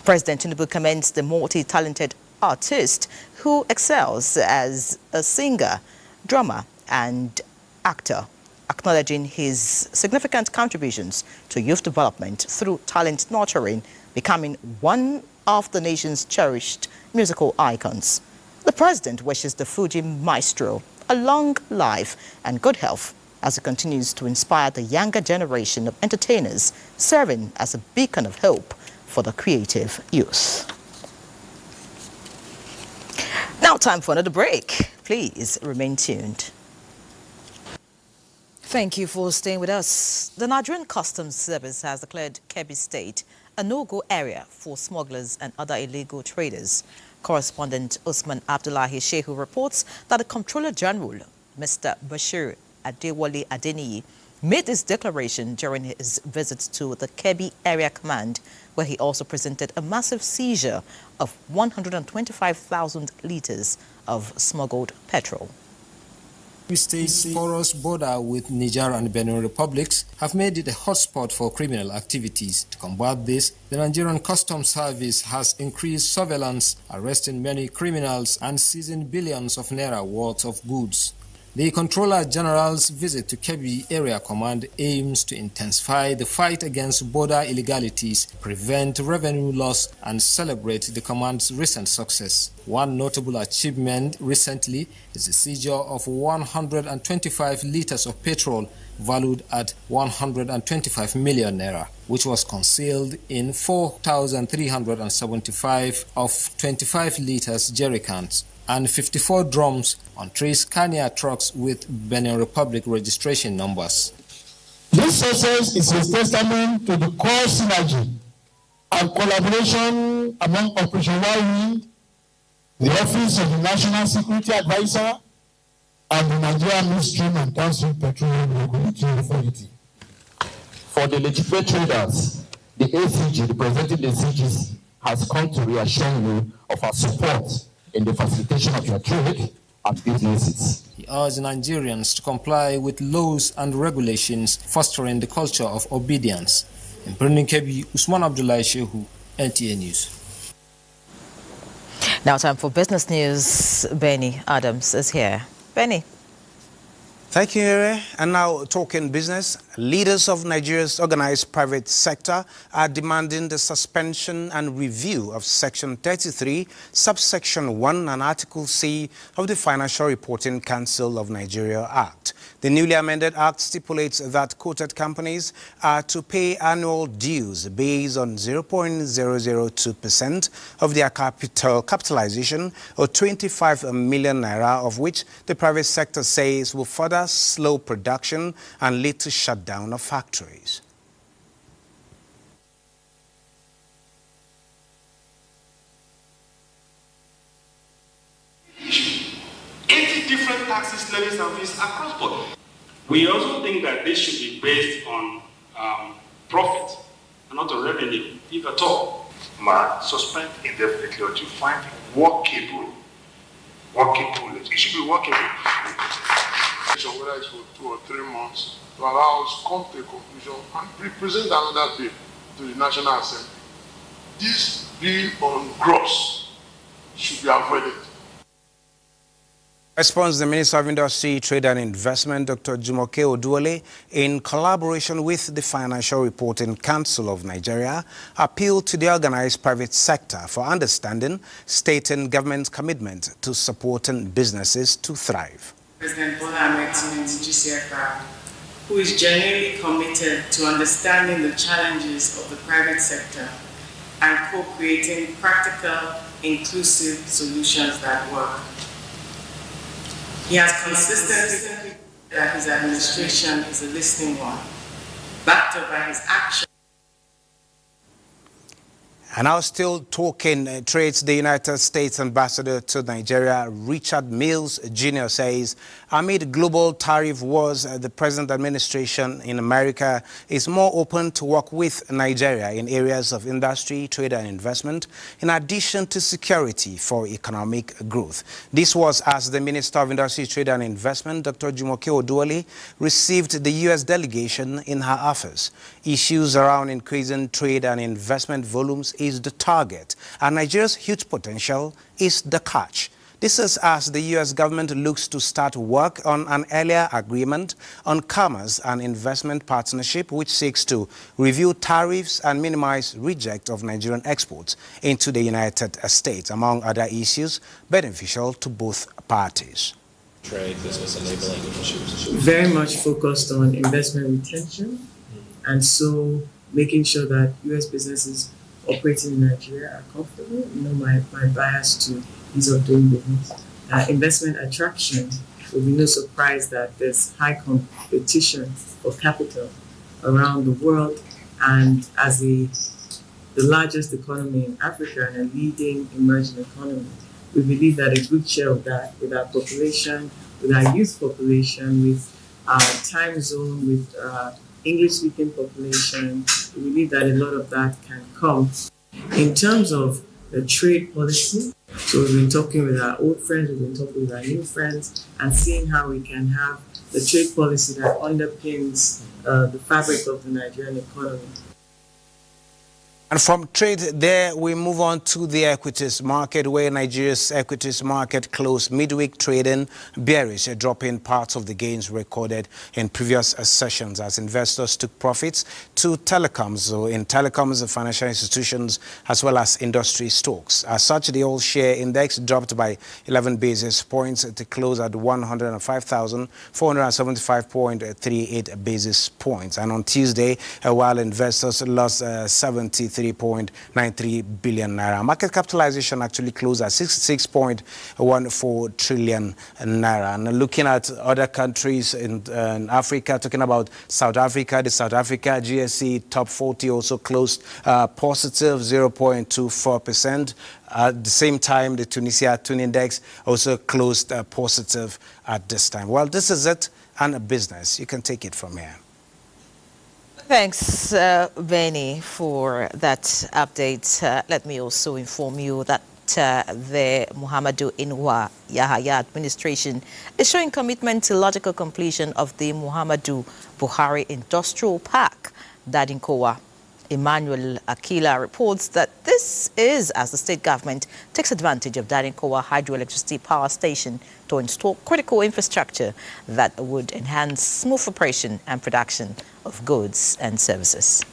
President Tinubu commends the multi-talented artist who excels as a singer, drummer and actor, acknowledging his significant contributions to youth development through talent nurturing, becoming one of the nation's cherished musical icons. The President wishes the Fuji maestro a long life and good health as he continues to inspire the younger generation of entertainers, serving as a beacon of hope for the creative youth. Now time for another break. Please remain tuned. Thank you for staying with us. The Nigerian Customs Service has declared Kebbi State a no-go area for smugglers and other illegal traders. Correspondent Usman Abdullahi Shehu reports that the Comptroller General, Mr. Bashir Adewale Adeniyi, made this declaration during his visit to the Kebbi Area Command, where he also presented a massive seizure of 125,000 litres of smuggled petrol. The state's porous border with Niger and Benin republics have made it a hotspot for criminal activities. To combat this, the Nigerian Customs Service has increased surveillance, arresting many criminals and seizing billions of naira worth of goods. The Controller General's visit to Kebbi Area Command aims to intensify the fight against border illegalities, prevent revenue loss, and celebrate the command's recent success. One notable achievement recently is the seizure of 125 liters of petrol valued at 125 million naira, which was concealed in 4,375 of 25 liters jerrycans and 54 drums on 3 Scania trucks with Benin Republic registration numbers. This success is a testament to the core synergy and collaboration among Operation Wind, the Office of the National Security Advisor, and the Nigerian Midstream and Downstream Petroleum Regulatory Authority. For the legitimate traders, the ACG, representing the CGC, has come to reassure you of our support in the facilitation of your trade and businesses. He urged Nigerians to comply with laws and regulations, fostering the culture of obedience. In Birnin Kebbi, Usman Abdullahi Shehu, NTA News. Now time for business news. Benny Adams is here. Benny. Thank you, Ere. And now talking business, leaders of Nigeria's organized private sector are demanding the suspension and review of Section 33, Subsection 1 and Article C of the Financial Reporting Council of Nigeria Act. The newly amended Act stipulates that quoted companies are to pay annual dues based on 0.002% of their capitalization, or 25 million naira, of which the private sector says will further slow production and lead to shutdown of factories. Different taxes, levies, and fees across board. We also think that this should be based on profit and not on revenue, if at all. Suspend indefinitely until you find workable. It should be workable. So whether it's for 2 or 3 months, to allow us to come to a conclusion and represent another bill to the National Assembly. This bill on gross should be avoided. Response the Minister of Industry, Trade and Investment, Dr. Jumoke Oduole, in collaboration with the Financial Reporting Council of Nigeria, appealed to the organized private sector for understanding, stating government's commitment to supporting businesses to thrive. President Bola Ahmed Tinubu, GCFR, who is genuinely committed to understanding the challenges of the private sector and co-creating practical, inclusive solutions that work. He has consistently said that his administration is a listening one, backed up by his action. And now still talking trades, the United States Ambassador to Nigeria, Richard Mills Jr. says, amid global tariff wars, the present administration in America is more open to work with Nigeria in areas of industry, trade and investment, in addition to security for economic growth. This was as the Minister of Industry, Trade and Investment, Dr. Jumoke Oduole, received the U.S. delegation in her office. Issues around increasing trade and investment volumes is the target, and Nigeria's huge potential is the catch. This is as the U.S. government looks to start work on an earlier agreement on commerce and investment partnership, which seeks to review tariffs and minimize reject of Nigerian exports into the United States, among other issues beneficial to both parties. Trade, business enabling issues. Very much focused on investment retention, and so making sure that U.S. businesses operating in Nigeria are comfortable. You know, my bias to ease of doing business. Investment attraction, will be no surprise that there's high competition for capital around the world, and as the largest economy in Africa and a leading emerging economy, we believe that a good share of that, with our population, with our youth population, with our time zone, with English-speaking population, we believe that a lot of that can come. In terms of the trade policy, so we've been talking with our old friends, we've been talking with our new friends, and seeing how we can have the trade policy that underpins the fabric of the Nigerian economy. And from trade there, we move on to the equities market, where Nigeria's equities market closed midweek trading bearish, dropping parts of the gains recorded in previous sessions as investors took profits to telecoms. So in telecoms, financial institutions, as well as industry stocks. As such, the all-share index dropped by 11 basis points to close at 105,475.38 basis points. And on Tuesday, while investors lost 73.93 billion naira. Market capitalization actually closed at 66.14 trillion naira. And looking at other countries in Africa, talking about South Africa, the South Africa GSE top 40 also closed positive 0.24%. At the same time, the Tunisia Tune Index also closed positive at this time. Well, this is it and business. You can take it from here. Thanks, Benny, for that update. Let me also inform you that the Muhammadu Inwa Yahya administration is showing commitment to logical completion of the Muhammadu Buhari Industrial Park. Dadinkowa Emmanuel Akila reports that this is as the state government takes advantage of Dadinkowa hydroelectricity power station to install critical infrastructure that would enhance smooth operation and production of goods and services.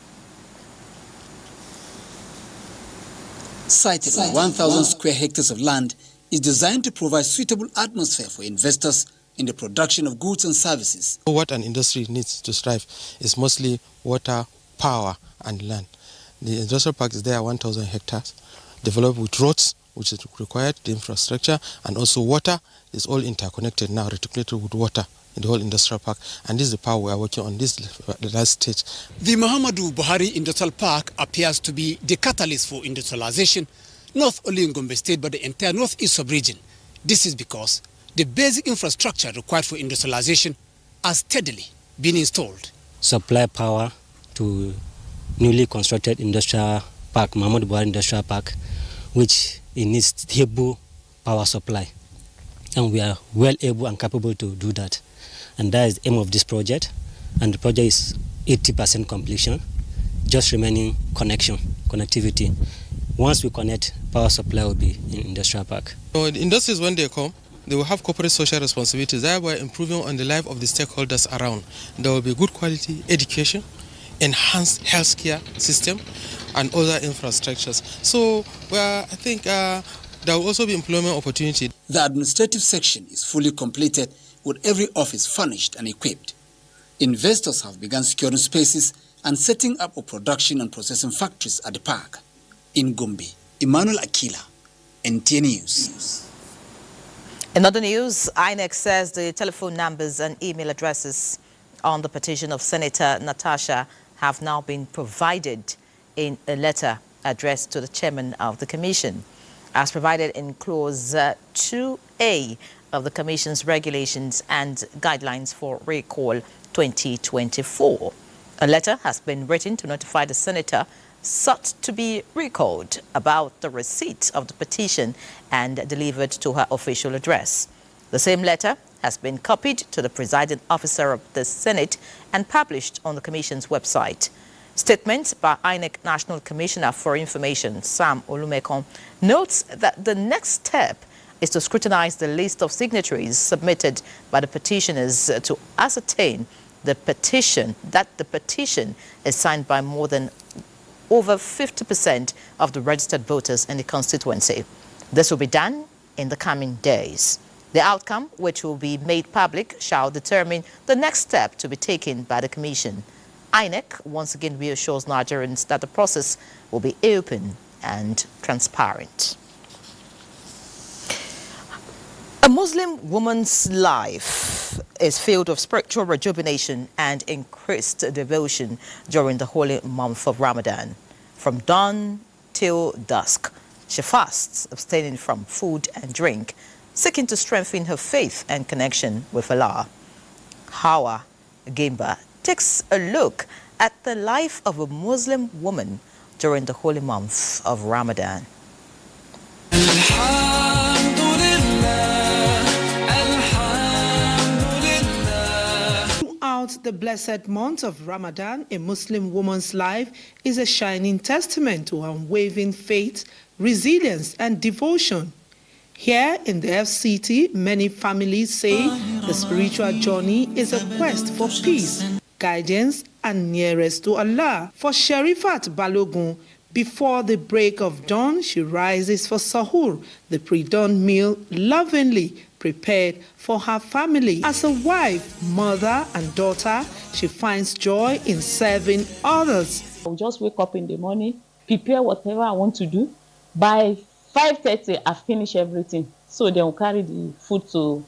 Sited on 1,000 square hectares of land, is designed to provide suitable atmosphere for investors in the production of goods and services. What an industry needs to strive is mostly water, power and land. The industrial park is there 1,000 hectares, developed with roads, which is required, the infrastructure, and also water is all interconnected now, reticulated with water in the whole industrial park. And this is the power we are working on this last stage. The Muhammadu Buhari Industrial Park appears to be the catalyst for industrialization, not only in Gombe State, but the entire northeast sub-region. This is because the basic infrastructure required for industrialization has steadily been installed. Supply power to newly constructed industrial park, Muhammadu Buhari Industrial Park, which it needs stable power supply. And we are well able and capable to do that. And that is the aim of this project. And the project is 80% completion, just remaining connectivity. Once we connect, power supply will be in industrial park. So the industries, when they come, they will have corporate social responsibilities, thereby improving on the life of the stakeholders around. There will be good quality education, enhanced healthcare system, and other infrastructures. So I think there will also be employment opportunity. The administrative section is fully completed with every office furnished and equipped. Investors have begun securing spaces and setting up of production and processing factories at the park. In Gombe, Emmanuel Akila, NTA News. In other news, INEC says the telephone numbers and email addresses on the petition of Senator Natasha have now been provided in a letter addressed to the chairman of the commission, as provided in Clause 2A of the Commission's Regulations and Guidelines for Recall 2024. A letter has been written to notify the senator sought to be recalled about the receipt of the petition and delivered to her official address. The same letter has been copied to the presiding officer of the Senate and published on the Commission's website. Statement by INEC National Commissioner for Information, Sam Olumekon, notes that the next step is to scrutinize the list of signatories submitted by the petitioners to ascertain that the petition is signed by more than over 50% of the registered voters in the constituency. This will be done in the coming days. The outcome, which will be made public, shall determine the next step to be taken by the Commission. INEC once again reassures Nigerians that the process will be open and transparent. A Muslim woman's life is filled with spiritual rejuvenation and increased devotion during the holy month of Ramadan. From dawn till dusk, she fasts, abstaining from food and drink, seeking to strengthen her faith and connection with Allah. Hawa Gimba takes a look at the life of a Muslim woman during the holy month of Ramadan. Throughout the blessed month of Ramadan, a Muslim woman's life is a shining testament to unwavering faith, resilience, and devotion. Here in the FCT, many families say the spiritual journey is a quest for peace, guidance, and nearest to Allah. For Sherifat Balogun, before the break of dawn, she rises for sahur, the pre-dawn meal lovingly prepared for her family. As a wife, mother, and daughter, she finds joy in serving others. I'll just wake up in the morning, prepare whatever I want to do. By 5:30, I finish everything. So they will carry the food to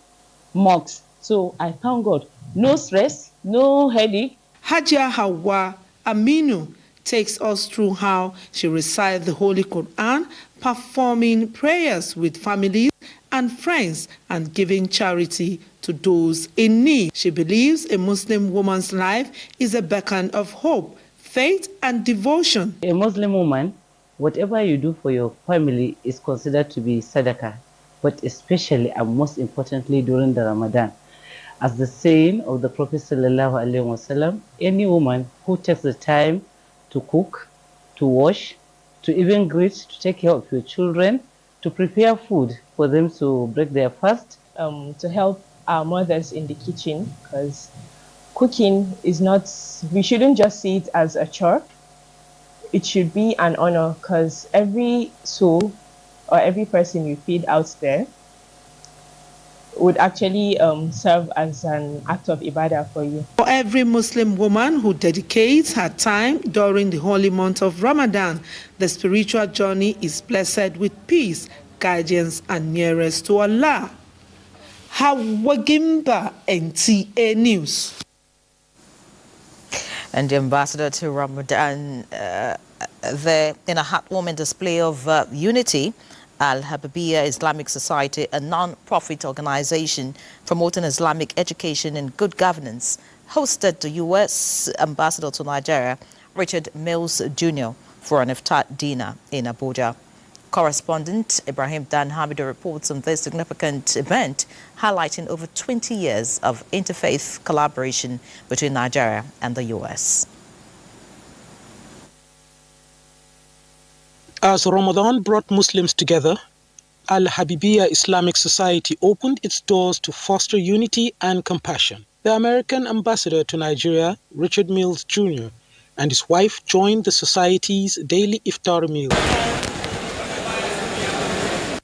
mosques. So I thank God. No stress, no headache. Hajia Hawa Aminu takes us through how she recites the Holy Quran, performing prayers with families and friends, and giving charity to those in need. She believes a Muslim woman's life is a beacon of hope, faith, and devotion. A Muslim woman, whatever you do for your family is considered to be sadaqah, but especially and most importantly during the Ramadan. As the saying of the Prophet ﷺ, any woman who takes the time to cook, to wash, to even greet, to take care of your children, to prepare food for them to break their fast. To help our mothers in the kitchen, because cooking is not, we shouldn't just see it as a chore. It should be an honor, because every soul or every person you feed out there would actually serve as an act of ibadah for you. For every Muslim woman who dedicates her time during the holy month of Ramadan, the spiritual journey is blessed with peace, guidance, and nearest to Allah. Hawagimba, NTA News. And the ambassador to Ramadan, there in a heartwarming display of unity, Al-Habibiyya Islamic Society, a non-profit organization promoting Islamic education and good governance, hosted the U.S. ambassador to Nigeria, Richard Mills Jr., for an iftar dinner in Abuja. Correspondent Ibrahim Dan Hamidu reports on this significant event, highlighting over 20 years of interfaith collaboration between Nigeria and the U.S. As Ramadan brought Muslims together, Al-Habibiyya Islamic Society opened its doors to foster unity and compassion. The American ambassador to Nigeria, Richard Mills Jr., and his wife joined the society's daily iftar meal.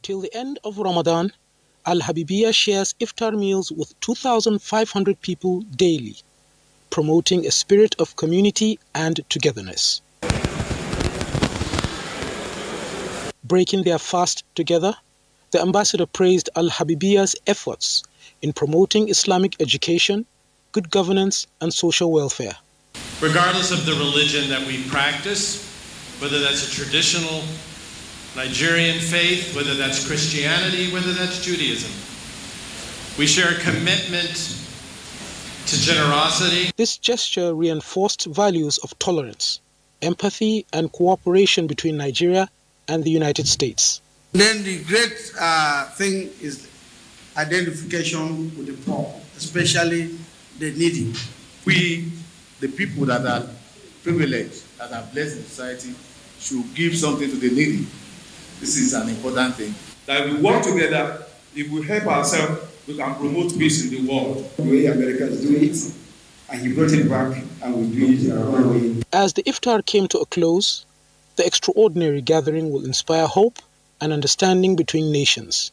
Till the end of Ramadan, Al-Habibiyya shares iftar meals with 2,500 people daily, promoting a spirit of community and togetherness. Breaking their fast together, the ambassador praised Al-Habibiyya's efforts in promoting Islamic education, good governance, and social welfare. Regardless of the religion that we practice, whether that's a traditional Nigerian faith, whether that's Christianity, whether that's Judaism, we share a commitment to generosity. This gesture reinforced values of tolerance, empathy, and cooperation between Nigeria and the United States. Then the great thing is identification with the poor, especially the needy. We, the people that are privileged, that are blessed in society, should give something to the needy. This is an important thing. That we work together, if we help ourselves, we can promote peace in the world. The way Americans do it, and he brought it back, and we do it our own way. As the iftar came to a close, the extraordinary gathering will inspire hope and understanding between nations.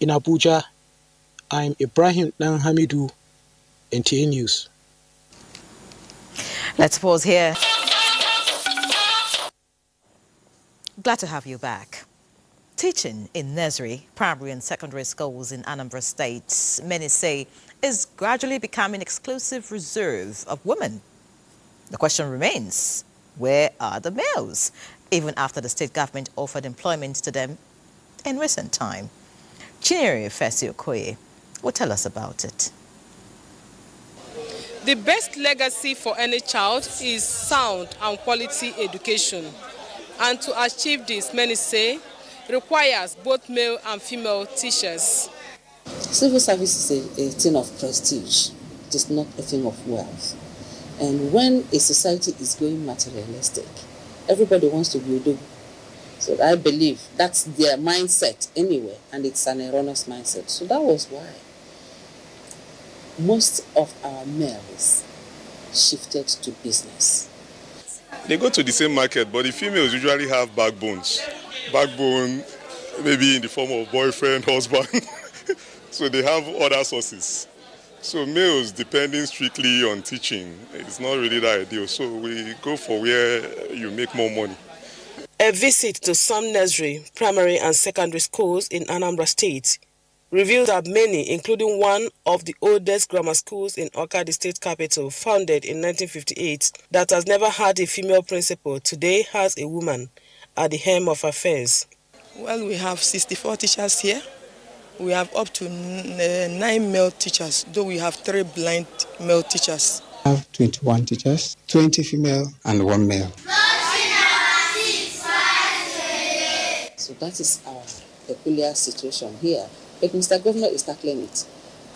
In Abuja, I'm Ibrahim Dan Hamidu, NTA News. Let's pause here. Glad to have you back. Teaching in nursery, primary and secondary schools in Anambra State, many say, is gradually becoming exclusive reserve of women. The question remains, where are the males? Even after the state government offered employment to them in recent time. Chinyere Fesi Okoye will tell us about it. The best legacy for any child is sound and quality education. And to achieve this, many say, requires both male and female teachers. Civil service is a thing of prestige. It is not a thing of wealth. And when a society is going materialistic, everybody wants to be a dogu. So I believe that's their mindset anyway, and it's an erroneous mindset. So that was why most of our males shifted to business. They go to the same market, but the females usually have backbones. Backbone maybe in the form of boyfriend, husband. So they have other sources. So males depending strictly on teaching, it's not really that ideal. So we go for where you make more money. A visit to some nursery, primary and secondary schools in Anambra State revealed that many, including one of the oldest grammar schools in Awka, the state capital, founded in 1958, that has never had a female principal, today has a woman at the helm of affairs. Well, we have 64 teachers here. We have up to 9 male teachers, though we have 3 blind male teachers. We have 21 teachers, 20 female and 1 male. So that is our peculiar situation here. But Mr. Governor is tackling it.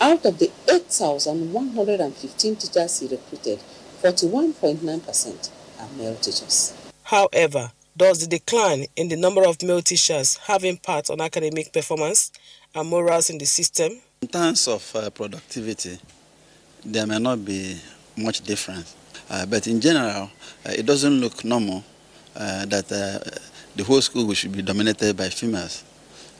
Out of the 8,115 teachers he recruited, 41.9% are male teachers. However, does the decline in the number of male teachers have impact on academic performance and morals in the system? In terms of productivity, there may not be much difference. But in general, it doesn't look normal that the whole school should be dominated by females.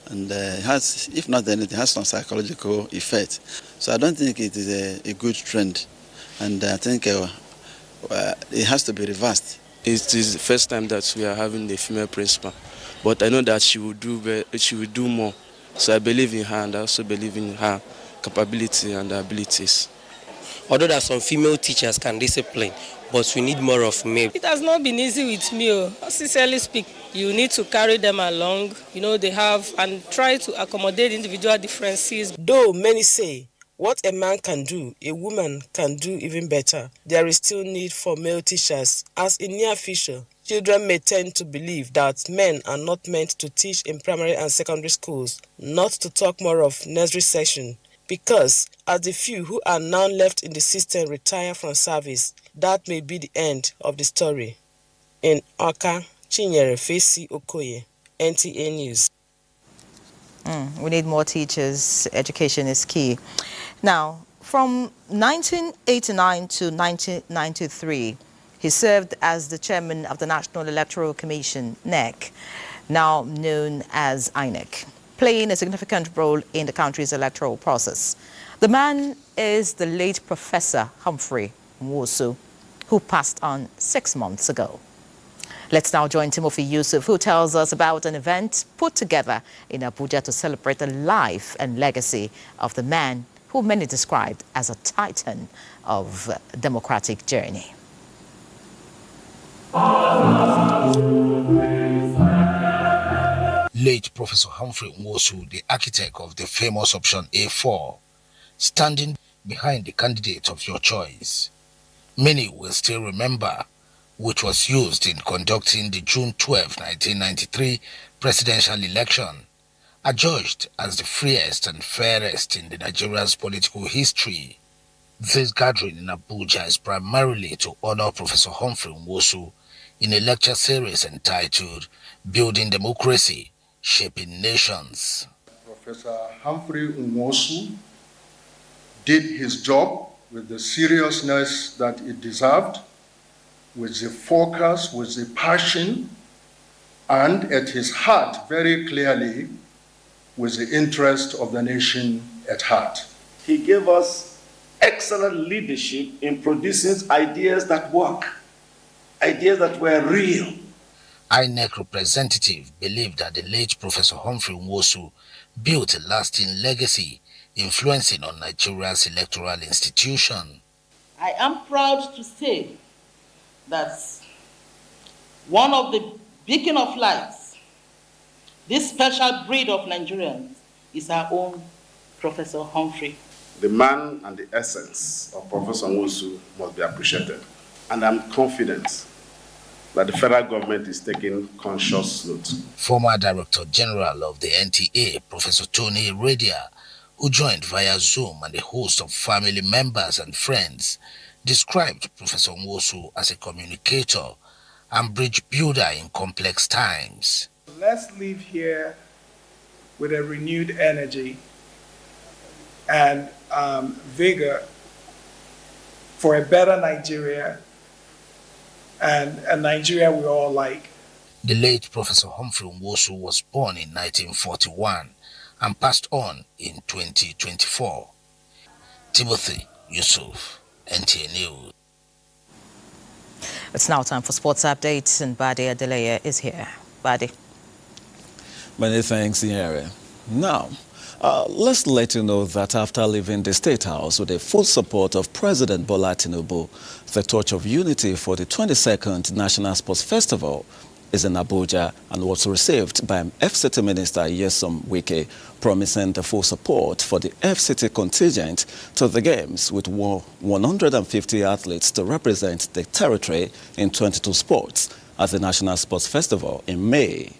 And it has, if not anything, has some psychological effect. So I don't think it is a good trend. And I think it has to be reversed. It is the first time that we are having a female principal. But I know that she will do more. So I believe in her, and I also believe in her capability and abilities. Although that some female teachers can discipline, but we need more of male. It has not been easy with me. Sincerely speak, you need to carry them along. They have, and try to accommodate individual differences. Though many say what a man can do, a woman can do even better, there is still need for male teachers, as in near future, children may tend to believe that men are not meant to teach in primary and secondary schools, not to talk more of nursery section, because as the few who are now left in the system retire from service, that may be the end of the story. In Awka, Chinyere Fesi Okoye, NTA News. We need more teachers. Education is key. Now, from 1989 to 1993, he served as the chairman of the National Electoral Commission, NEC, now known as INEC, playing a significant role in the country's electoral process. The man is the late Professor Humphrey Nwosu, who passed on 6 months ago. Let's now join Timothy Yusuf, who tells us about an event put together in Abuja to celebrate the life and legacy of the man who many described as a titan of democratic journey. Late Professor Humphrey Nwosu, the architect of the famous option A4, standing behind the candidate of your choice. Many will still remember, which was used in conducting the June 12, 1993 presidential election, adjudged as the freest and fairest in the Nigeria's political history. This gathering in Abuja is primarily to honor Professor Humphrey Nwosu in a lecture series entitled Building Democracy, Shaping Nations. Professor Humphrey Nwosu did his job with the seriousness that it deserved, with the focus, with the passion, and at his heart, very clearly, with the interest of the nation at heart. He gave us excellent leadership in producing ideas that work, ideas that were real. INEC representative believed that the late Professor Humphrey Nwosu built a lasting legacy, influencing on Nigeria's electoral institution. I am proud to say that one of the beacon of lights, this special breed of Nigerians, is our own Professor Humphrey. The man and the essence of Professor Nwosu must be appreciated. And I'm confident that the federal government is taking conscious note. Former Director General of the NTA, Professor Tony Radia, who joined via Zoom, and a host of family members and friends, described Professor Nwosu as a communicator and bridge builder in complex times. Let's leave here with a renewed energy and vigor for a better Nigeria and a Nigeria we all like. The late Professor Humphrey Nwosu was born in 1941 and passed on in 2024. Timothy Yusuf, NTA News. It's now time for sports updates, and Bade Adeleye is here. Bade. Many thanks, Yere. Now, let's let you know that after leaving the State House with the full support of President Bola Tinubu, the Torch of Unity for the 22nd National Sports Festival is in Abuja and was received by FCT Minister Nyesom Wike, promising the full support for the FCT contingent to the Games with 150 athletes to represent the territory in 22 sports at the National Sports Festival in May.